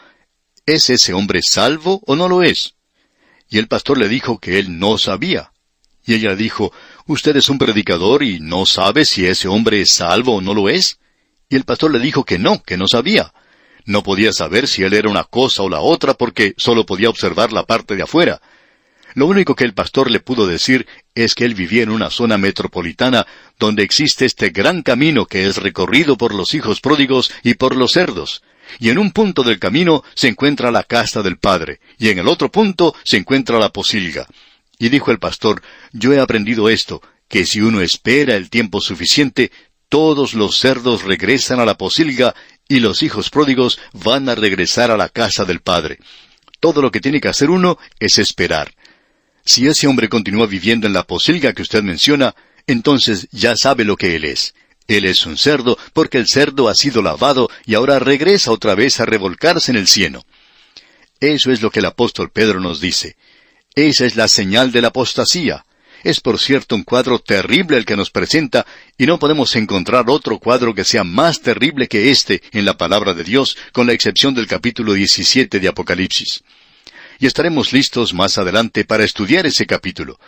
¿es ese hombre salvo o no lo es? Y el pastor le dijo que él no sabía. Y ella dijo, «Usted es un predicador y no sabe si ese hombre es salvo o no lo es». Y el pastor le dijo que no sabía. No podía saber si él era una cosa o la otra porque solo podía observar la parte de afuera. Lo único que el pastor le pudo decir es que él vivía en una zona metropolitana donde existe este gran camino que es recorrido por los hijos pródigos y por los cerdos. Y en un punto del camino se encuentra la casa del Padre, y en el otro punto se encuentra la posilga. Y dijo el pastor, «Yo he aprendido esto, que si uno espera el tiempo suficiente, todos los cerdos regresan a la posilga y los hijos pródigos van a regresar a la casa del Padre. Todo lo que tiene que hacer uno es esperar». Si ese hombre continúa viviendo en la posilga que usted menciona, entonces ya sabe lo que él es. Él es un cerdo porque el cerdo ha sido lavado y ahora regresa otra vez a revolcarse en el cieno. Eso es lo que el apóstol Pedro nos dice. Esa es la señal de la apostasía. Es por cierto un cuadro terrible el que nos presenta, y no podemos encontrar otro cuadro que sea más terrible que este en la palabra de Dios, con la excepción del capítulo 17 de Apocalipsis. Y estaremos listos más adelante para estudiar ese capítulo.